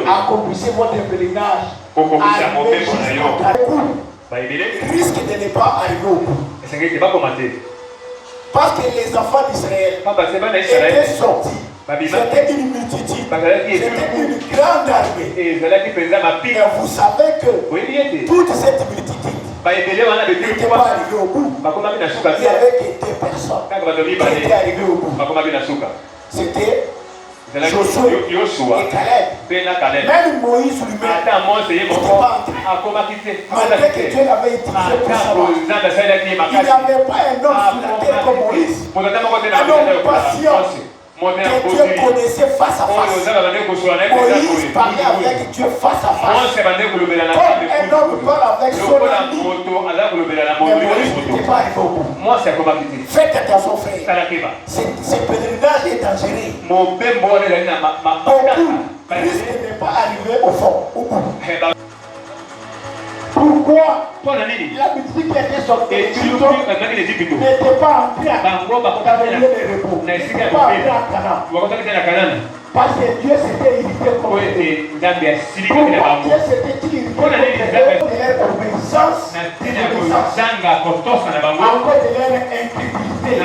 Accomplissez votre pèlerinage. Arrivez jusqu'à bout. Risque de ne pas arriver au bout. Parce que les enfants d'Israël étaient sortis. C'était une multitude. C'était une grande armée. Et vous savez que toute cette multitude n'était pas arrivée au bout. Il n'y avait que 2 personnes qui étaient arrivées au bout. C'était Josué et Caleb. Même Moïse lui-même n'était pas entré. Malgré que Dieu l'avait utilisé pour sa mort. Il n'y avait pas un homme sur la terre comme Moïse. Un homme patient que Dieu connaissait face à face. Moïse parlait avec Dieu face à face. Comme un homme parle avec son ami. Mais Moïse n'était pas arrivé au bout. Faites attention, frère. Ce pèlerinage est dangereux. Beaucoup risquent de ne pas arriver au fond, au bout. Pourquoi la multitude qui était sortie d'Égypte n'était pas entrée dans le lieu de repos, n'était pas entrée à Canaan. Parce que Dieu s'était irrité contre eux. Dieu s'était irrité contre eux de leur obéissance, encore de leur intégrité. C'est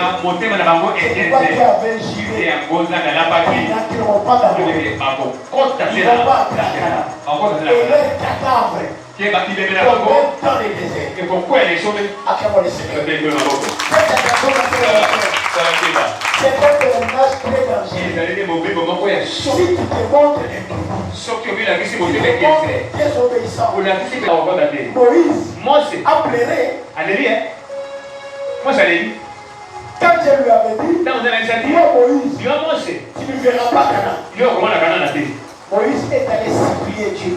toi qui avais juré. Ils n'entreront pas dans le monde. Ils ne vont pas entrer à Canaan. Et leur cadavre dans les déserts. Acclamons le Seigneur. C'est un témoignage très dangereux. Si tu te montres désobéissant, Moïse a pleuré. Quand je lui avais dit, Moïse, tu ne verras pas Canaan. Moïse est allé supplier Dieu.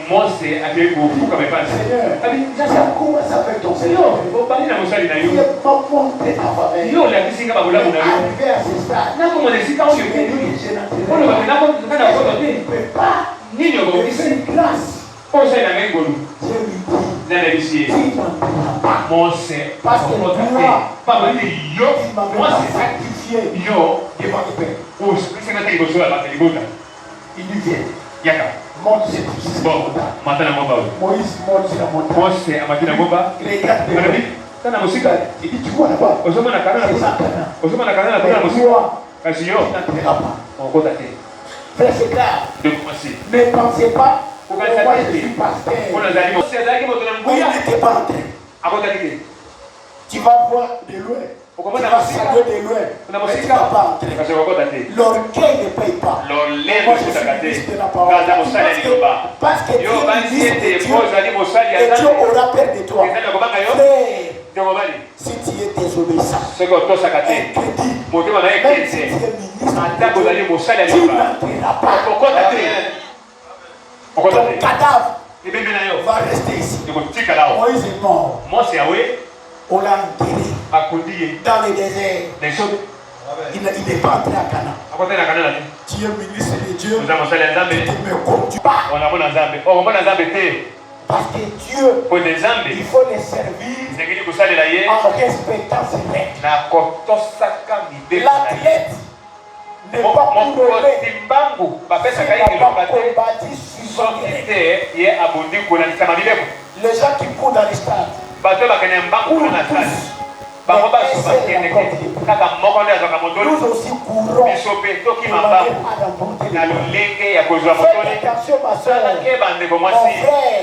Seigneur, comment ça fait ton Seigneur? Il n'est pas montré ta faveur. Il est arrivé à ce stade. Tu m'as dit que je n'entrerai pas. Il ne peut pas. C'est une grâce. Dieu lui dit, tu n'entreras pas. Parce que toi, tu m'avais sacrifié devant le Père. Il lui vient. Monte cette Moïse monte sur la montagne. Il regarde il dit, tu vois là-bas. C'est ça, Canaan. Mais toi, tu n'entreras pas. Frère, c'est clair. Ne pensez pas. Moi, je suis pasteur. Oui, il n'était pas entré. Tu vas voir de loin. Tu vas saluer de loin. Mais tu ne vas pas entrer. L'orgueil ne paye pas. Moi, je suis ministre de la parole. Parce que Dieu est ministre de Dieu. Et Dieu aura peur de toi. Frère, si tu es désobéissant, incrédule, même si tu es ministre, tu n'entreras pas. Ton cadavre va rester ici. Moïse est mort. On l'a enterré dans le désert. Il n'est pas entré à Canaan. Tu es ministre de Dieu. Tu ne me conduis pas. Parce que Dieu, il faut les servir en respectant ses règles. L'athlète n'est pas couronné s'il n'a pas combattu suivant les règles. Les gens qui courent dans les stades courent tous. Nous aussi courons. Faites attention, ma soeur,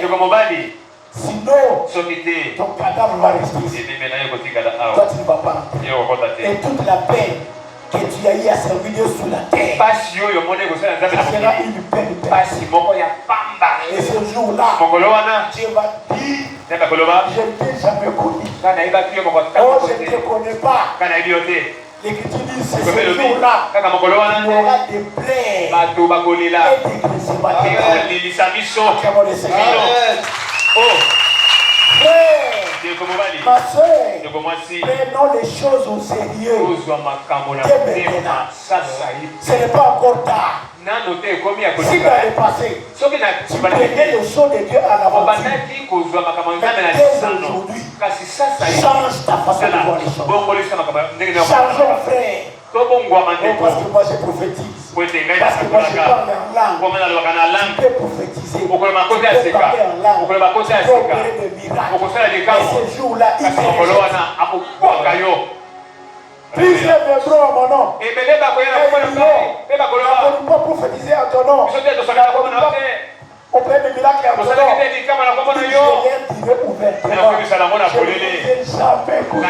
mon frère. Sinon, ton cadavre va rester ici. Toi, tu ne vas pas. Et toute la peine que tu as eu à servir Dieu sous la terre, ça sera une peine. Et ce jour-là, Dieu va dire, je ne t'ai jamais connu. Oh, je ne te connais pas. L'Écriture dit, c'est ce jour-là, il y aura des plaies et des graissements. Acclamons le Seigneur. Frère, ma soeur, prenons les choses au sérieux. Ce n'est pas encore tard. Si dans le passé, tu prenais les choses de Dieu à l'aventure, mais dès aujourd'hui, change ta façon de voir les choses. Changeons, frère. Parce que moi je prophétise. Parce que moi je parle en langue. Tu peux prophétiser. Tu peux parler en langue. Tu peux opérer des miracles. Et ce jour-là, il te plusieurs viendront à mon nom. Et ils diront, on ne peut pas prophétiser en ton nom. Opérer des miracles en ton nom. Je leur dirai ouvertement. Je ne vous ai jamais connu.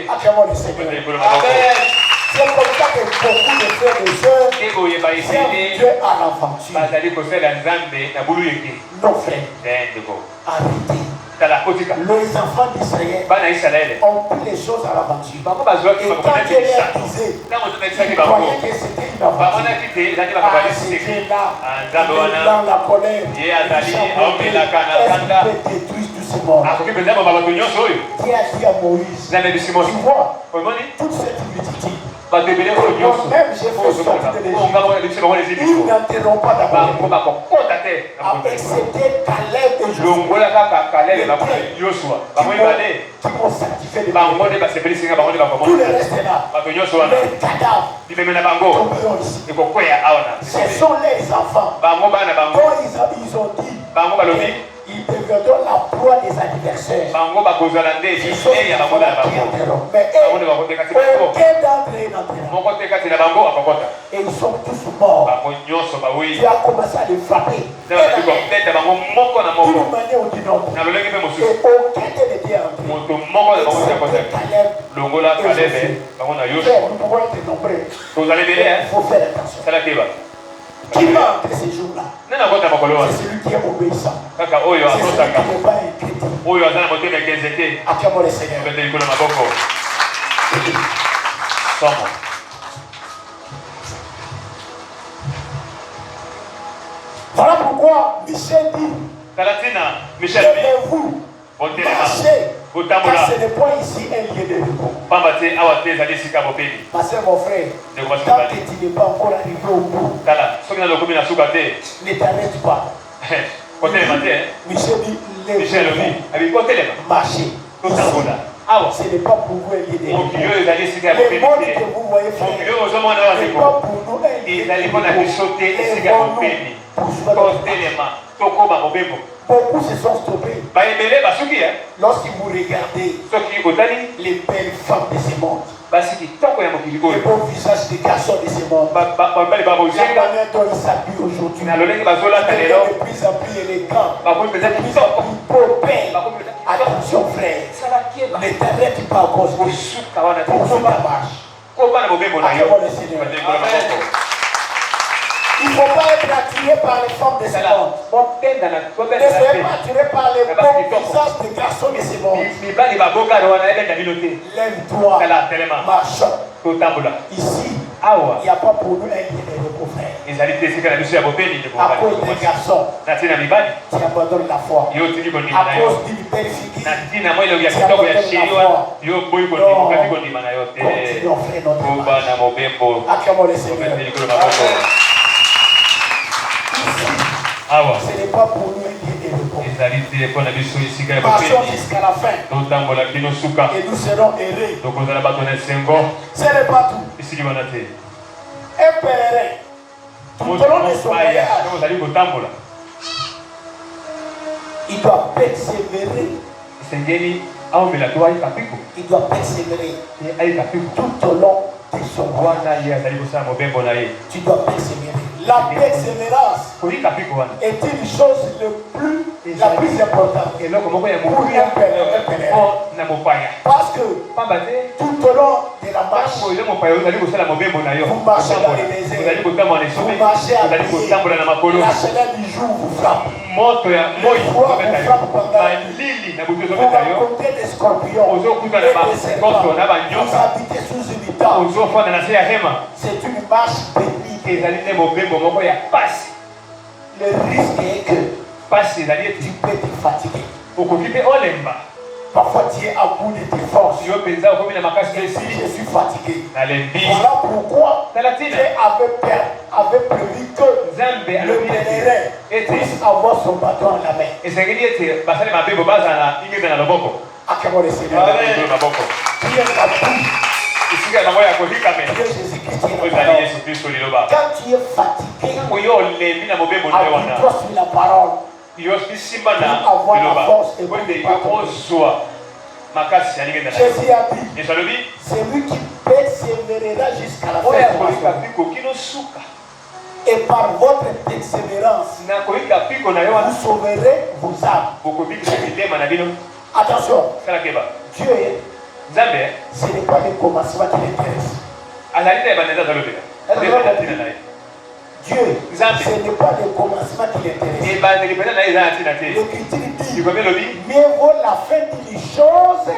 Acclamons le Seigneur. Amen. C'est comme ça que beaucoup de frères et sœurs servent Dieu à l'aventure. Non, frère. Arrêtez. Les enfants d'Israël ont pris les choses à l'aventure. Et quand Dieu leur disait, ils croyaient que c'était une aventure. C'était là, dans la colère, est-ce qu'il peut détruire tout ce monde? Dieu a dit à Moïse, tu vois, toute cette multitude, Même j'ai fait sortir de l'Égypte. Ils n'enterront pas d'abord. Excepté Caleb et Josué. Qui vont sanctifier les gens. Tout le reste est là. Les cadavres tomberont ici. Ce sont les enfants dont ils ont dit ils deviendront la proie des adversaires. Mais aucun d'entre eux n'entrera. Et ils sont tous morts. Tu as commencé à les frapper. D'une manière ou d'une autre. Et aucun n'était entré. Nous pouvons être nombreux. Il faut faire attention. Qui va entrer ces jours-là? C'est celui qui est obéissant. C'est celui qui n'est pas inquiété. Acclamons le Seigneur. Voilà pourquoi Michel dit, levez-vous, marchez, car ce n'est pas ici un lieu de repos. Ma soeur, mon frère, tant que tu n'es pas encore arrivé au bout, ne t'arrête pas. Michel dit, levez-vous, marchez. Ce n'est pas pour vous un lieu de repos. Le monde que vous voyez faire n'est pas pour nous un lieu de repos. Beaucoup se sont stoppés. Lorsque vous regardez les belles femmes de ce monde, les beaux visages des garçons de ce monde, la manière dont ils s'habillent aujourd'hui, ils deviennent de plus en plus élégants, de plus en plus propres. Attention frère, ne t'arrête pas à cause de poursuis ta marche. Acclamons le Seigneur. Il ne faut pas être attiré par les femmes de ce monde. Ne soyez pas attiré par les beaux visages des garçons de ce monde. Lève-toi, marchons. Ici, il n'y a pas pour nous un lieu de repos, frère. À cause des garçons, tu abandonnes la foi. À cause d'une belle figure, tu abandonnes la foi. Non, continuons, frère, notre marche. Acclamons le Seigneur. Ce n'est pas pour nous un lieu de repos. Marchons jusqu'à la fin. Et nous serons heureux. Ce n'est pas tout. Un pèlerin, tout au long de son voyage, il doit persévérer. Il doit persévérer tout au long de son voyage. Tu dois persévérer. La persévérance est une chose la plus importante pour un pèlerin. Parce que tout au long de la marche, vous marchez dans les déserts, vous marchez à pied, la chaleur du jour vous frappe, le froid vous frappe pendant la nuit, vous rencontrez des scorpions et des serpents, vous habitez sous une tente. C'est une marche bénie. Le risque est que tu peux te fatiguer. Parfois tu es à bout de tes forces. Et si je suis fatigué, voilà pourquoi Dieu avait prévu que le pèlerin puisse avoir son bâton à la main. Acclamons le Seigneur. Qui est la bouche? Quand tu es fatigué, appuie-toi sur la parole pour avoir la force et pour Jésus a dit, c'est lui qui persévérera jusqu'à la fin. Et par votre persévérance, vous sauverez vos âmes. Attention, Dieu est. Ce n'est pas le commencement qui l'intéresse. Dieu, ce n'est pas le commencement qui l'intéresse. L'Écriture dit, mieux vaut la fin d'une chose et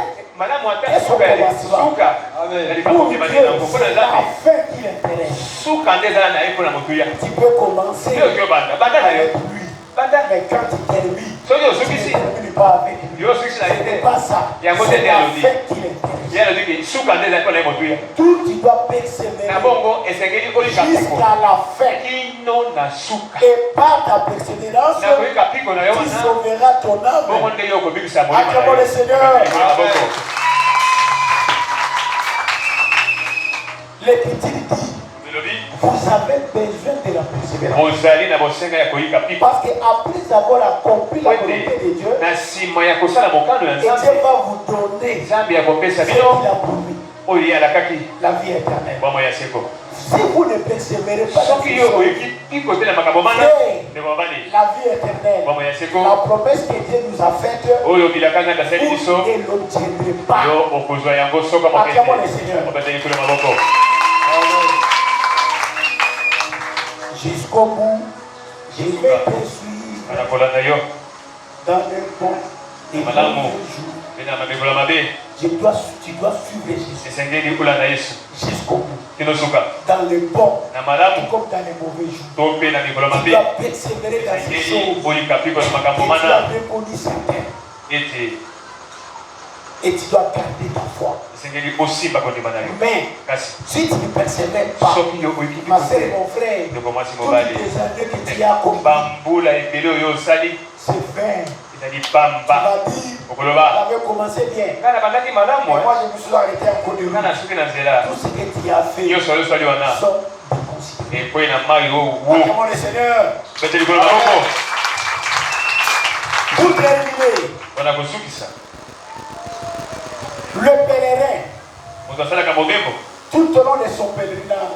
son commencement. Pour Dieu, c'est la fin qui l'intéresse. Tu peux commencer avec lui, mais quand tu termines, tu ne termines pas avec lui. Ce n'est pas ça. C'est la fête qui l'intéresse. Tout tu dois persévérer jusqu'à la fête. Et par ta persévérance, tu sauveras ton âme. Acclamons le Seigneur. Les petits disent, vous avez besoin de la persévérance. Parce qu'après avoir accompli la volonté de Dieu, et Dieu va vous donner ce qu'il a promis, la vie éternelle. Si vous ne persévérez pas dans ces choses, la vie éternelle, la promesse que Dieu nous a faite, vous ne l'obtiendrez pas. Acclamons le Seigneur. Jusqu'au bout, je vais te suivre dans le bon et mauvais jour. Tu dois suivre Jésus jusqu'au bout. Dans le bon comme dans les mauvais jours. Tu dois persévérer dans ces choses. Et tu as reconnu certaines. Et tu dois garder ta foi. Mais si tu ne persévères pas, ma soeur, mon frère, toutes les années que tu as accompli, c'est vain. Tu m'as dit, j'avais commencé bien. Et moi, je me suis arrêté à côté de vous. Tout ce que tu as fait sont déconsidérés. Acclamons le Seigneur. Pour terminer, le pèlerin, tout au long de son pèlerinage,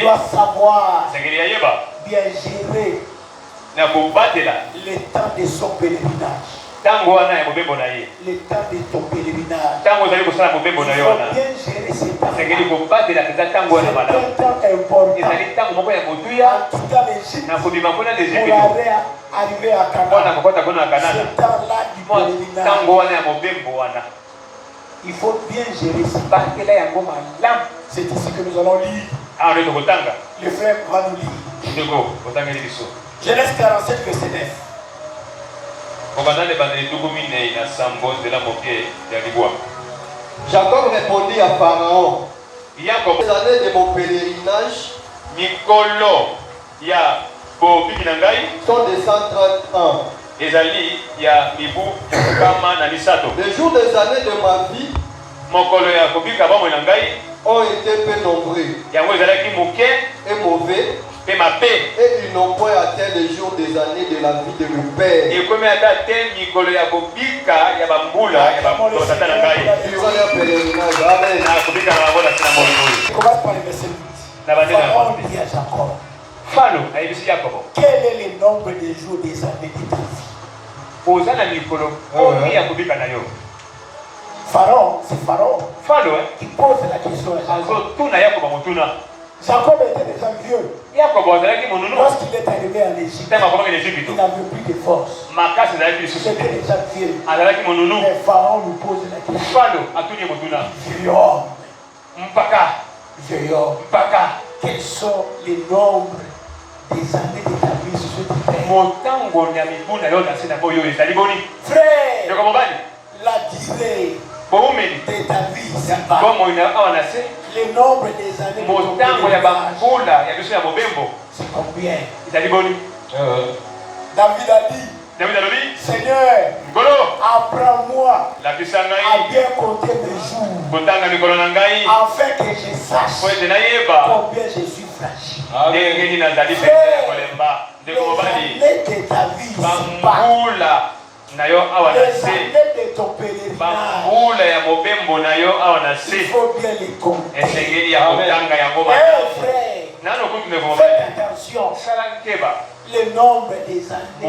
doit savoir bien gérer le temps de son pèlerinage. Le temps de ton pèlerinage. Il faut bien gérer ce temps. C'est un temps important. En quittant l'Égypte pour arriver à Canaan. Ce temps-là du pèlerinage. Il faut bien gérer ce temps. C'est ici que nous allons lire. Le frère va nous lire. Genèse 47, verset 9. Jacob répondit à Pharaon, les années de mon pèlerinage sont de 130 ans. Les jours des années de ma vie ont été peu nombreux et mauvais. Et ils n'ont point atteint les jours des années de la vie de mon père. Commence par le verset 8. Pharaon dit à Jacob, quel est le nombre des jours des années de ta vie? Pharaon, c'est Pharaon qui pose la question à Jacob. Jacob était déjà vieux. Lorsqu'il est arrivé en Égypte, il n'avait plus de force. Il était déjà vieux. Mais Pharaon lui pose la question. Vieux homme, quels sont les nombres des années de ta vie sur cette terre? Frère, la durée de ta vie, c'est pas le nombre des années de ton pèlerinage. C'est combien? David a dit, Seigneur, apprends-moi à bien compter mes jours, afin que je sache combien je suis fragile. Les années de ta vie, c'est pas les années de ton pèlerinage. Il faut bien les compter. Faites attention. Le nombre des années. Il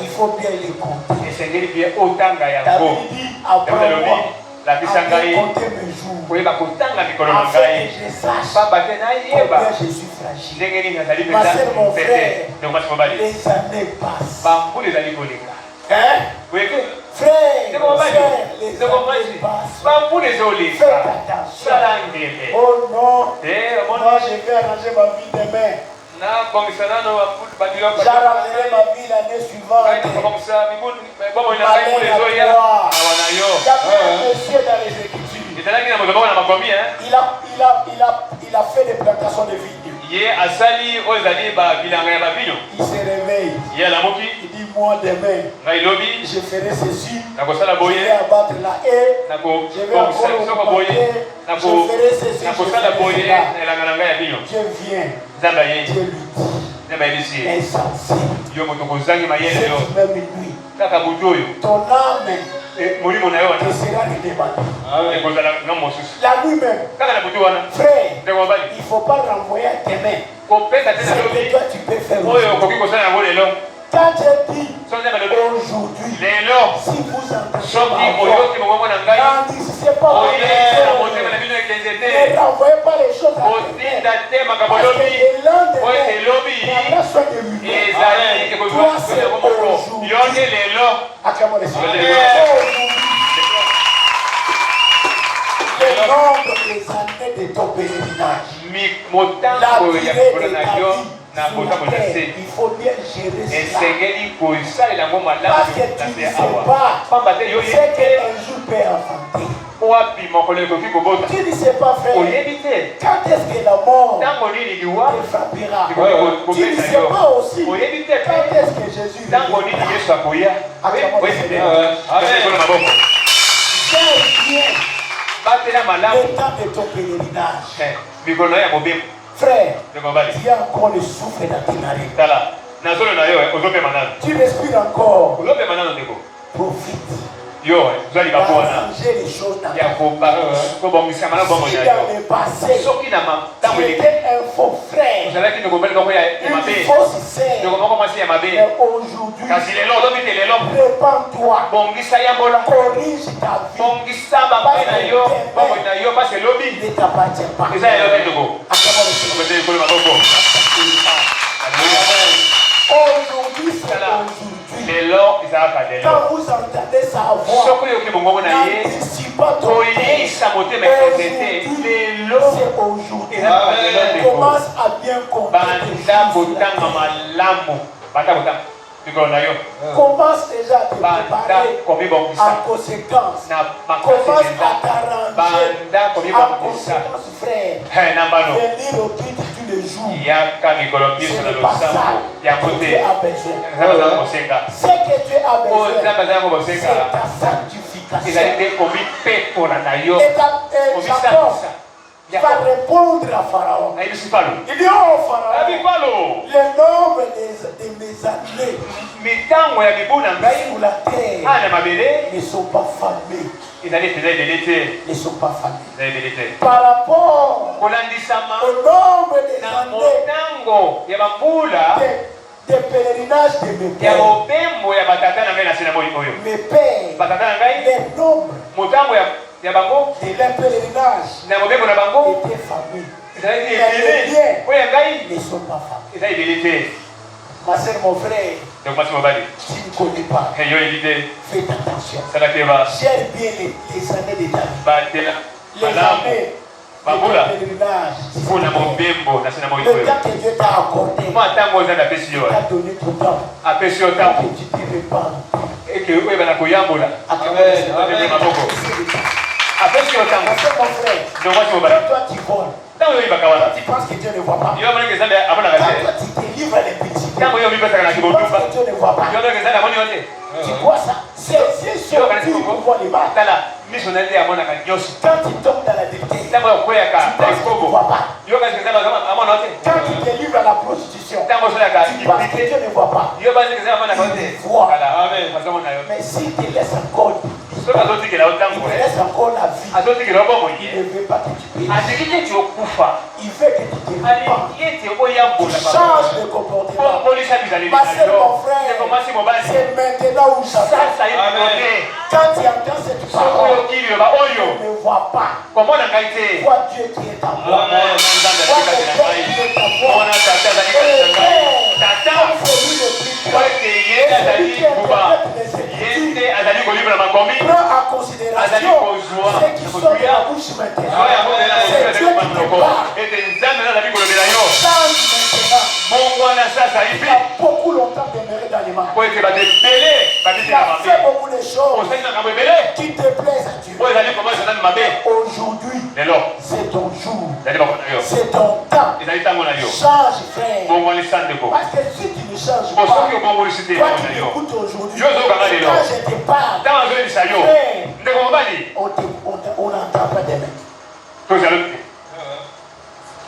faut bien les compter. David dit, apprends-moi à bien compter mes jours, afin que je sache combien je suis fragile. Ma soeur, mon frère, les années passent. Hein? Frère, les années passent. Faites attention. Oh non, moi je vais arranger ma vie demain. J'arrangerai ma vie l'année suivante. Monsieur dans les Écritures. Il a fait des plantations de vignes. Il se réveille. Il dit moi demain je ferai ceci. Je vais abattre la haie. Je vais encore augmenter. Je ferai ceci. Je ferai cela. Je viens. Dieu lui dit insensé. Cette même nuit ton âme te sera redemandée. La nuit même, frère, il ne faut pas renvoyer à tes mains. C'est que toi tu peux faire aujourd'hui. Quand j'ai dit aujourd'hui, si vous entendez ma voix, n'anticipez pas vos émotions. Ne renvoyez pas les choses à tes mains. Parce que le lendemain, la grâce soit de lui. Toi c'est aujourd'hui. Acclamons les Seigneurs. Le nombre des années de ton pèlerinage, la durée de ta vie, il faut bien gérer cela. Parce que tu ne sais pas ce qu'un jour peut enfanter. Tu ne sais pas, frère, quand est-ce que la mort te frappera. Tu ne sais pas aussi quand est-ce que Jésus reviendra. Le temps de ton pèlerinage. Frère, il y a encore le souffle dans tes narines. Tu respires encore. Profite. Arranger les choses dans ta vie. Si dans le passé, tu étais un faux frère, une fausse sœur, mais aujourd'hui, répands-toi, corrige ta vie, parce que le ne t'appartient pas. Aujourd'hui, c'est aujourd'hui. Quand vous entendez sa voix, n'anticipe pas ton temps. C'est aujourd'hui. Commence à bien comprendre. Commence déjà à te préparer en conséquence. Commence à t'arranger en conséquence, frère. Venir au culte tous les jours. C'est le passage que tu as besoin. Ce que tu as besoin, c'est ta sanctification. Et Jacob va répondre à Pharaon. Il dit, oh Pharaon, le nombre de mes années sur la terre ne sont pas famés. Ne sont pas famés. Par rapport au nombre des années de pèlerinage de mes pères. Mes pères, les nombres de leur pèlerinage étaient fameux. Mais les liens ne sont pas fameux. Ma soeur, mon frère, si tu ne connais pas, faites attention. Gère bien les années de ta vie. Les années de pèlerinage. Le temps que Dieu t'a accordé, il t'a donné ton temps. Que tu te répandes. Mon frère, quand toi tu voles, tu penses que Dieu ne voit pas. Quand toi tu te livres à l'impudicité, tu penses que Dieu ne voit pas. Tu vois ça? C'est sûr que tu vois les balles. Quand tu tombes dans la dictée, tu penses que Dieu ne voit pas. Quand tu te livres à la prostitution, tu penses que Dieu ne voit pas. Il voit. Mais s'il te laisse encore, il te laisse encore la vie. Il ne veut pas que tu pries. Il veut que tu te répandes. Change de comportement. Parce que mon frère, c'est maintenant ou jamais. Quand tu entends cette parole, tu ne vois pas. Vois Dieu qui est en moi. Vois Dieu qui est en moi. Prends en considération ce qui sort de la bouche maintenant. C'est Dieu qui te parle. Change maintenant. Il a beaucoup longtemps demeuré dans les mains. Il a fait beaucoup de choses qui te plaisent à Dieu. Aujourd'hui, c'est ton jour. C'est ton temps. Change, frère. Parce que si tu ne changes pas, toi qui m'écoutes aujourd'hui, quand je te parle, on n'entend pas demain.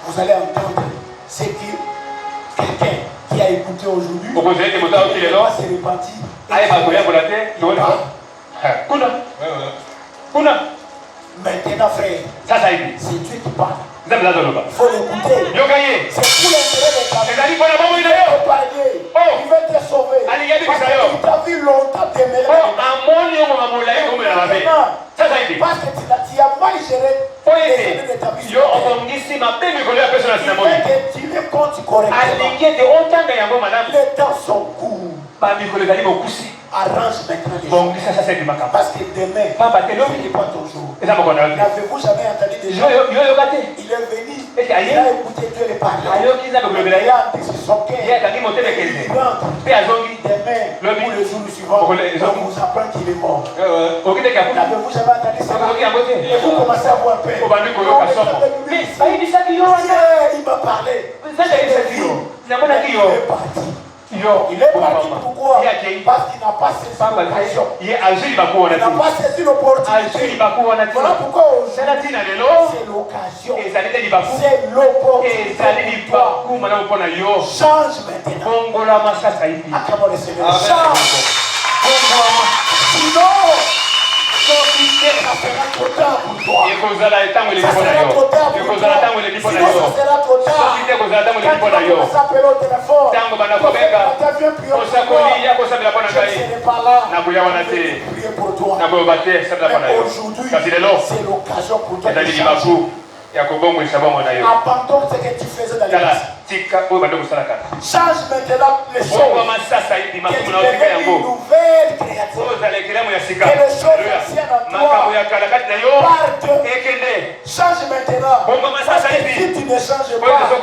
Vous allez entendre ce que quelqu'un qui a écouté aujourd'hui va se repentir. Maintenant, frère, c'est Dieu qui parle. Il faut l'écouter. C'est pour l'intérêt de ta vie. Il veut te sauver. Parce qu'il t'a vu longtemps demeurer. Parce que tu as mal géré les années de ta vie. Il veut que tu les comptes correctement. Les temps sont courts. Arrange maintenant les choses. Parce que demain, ce n'est pas ton jour. N'avez-vous jamais entendu des gens? Il est venu, il a écouté Dieu les parler. Il a dit sur son cœur. Il rentre. Demain, ou le jour suivant, on vous apprend qu'il est mort. N'avez-vous jamais entendu ça? Et vous commencez à voir peur. Il m'a parlé. Il est parti. Il est parti pourquoi? Parce qu'il n'a pas saisi l'occasion. Il n'a pas saisi l'opportunité. Voilà pourquoi aujourd'hui, c'est l'occasion. C'est l'opportunité. Change maintenant. Acclamons le Seigneur. Change. Sinon, ça sera trop tard pour toi. Ça sera trop tard pour toi. Sinon, ça sera trop tard. Quand tu vas s'appeler au téléphone, tu viens prier pour toi. Je ne serai pas là. Je vais prier pour toi. Mais aujourd'hui, c'est l'occasion pour toi de changer. Abandonne ce que tu faisais dans l'église. Change maintenant les choses. Que tu deviennes une nouvelle créature. Que les choses anciennes en toi partent. Change maintenant. Parce que si tu ne changes pas, ce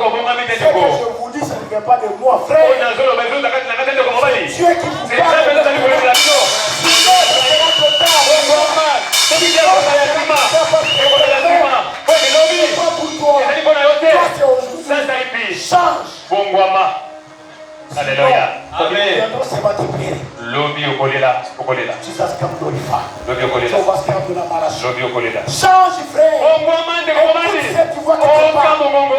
que je vous dis, ça ne vient pas de moi, frère. Dieu qui vous parle. Change. Alléluia. Amen. Change, frère. Tu vois que tu parles.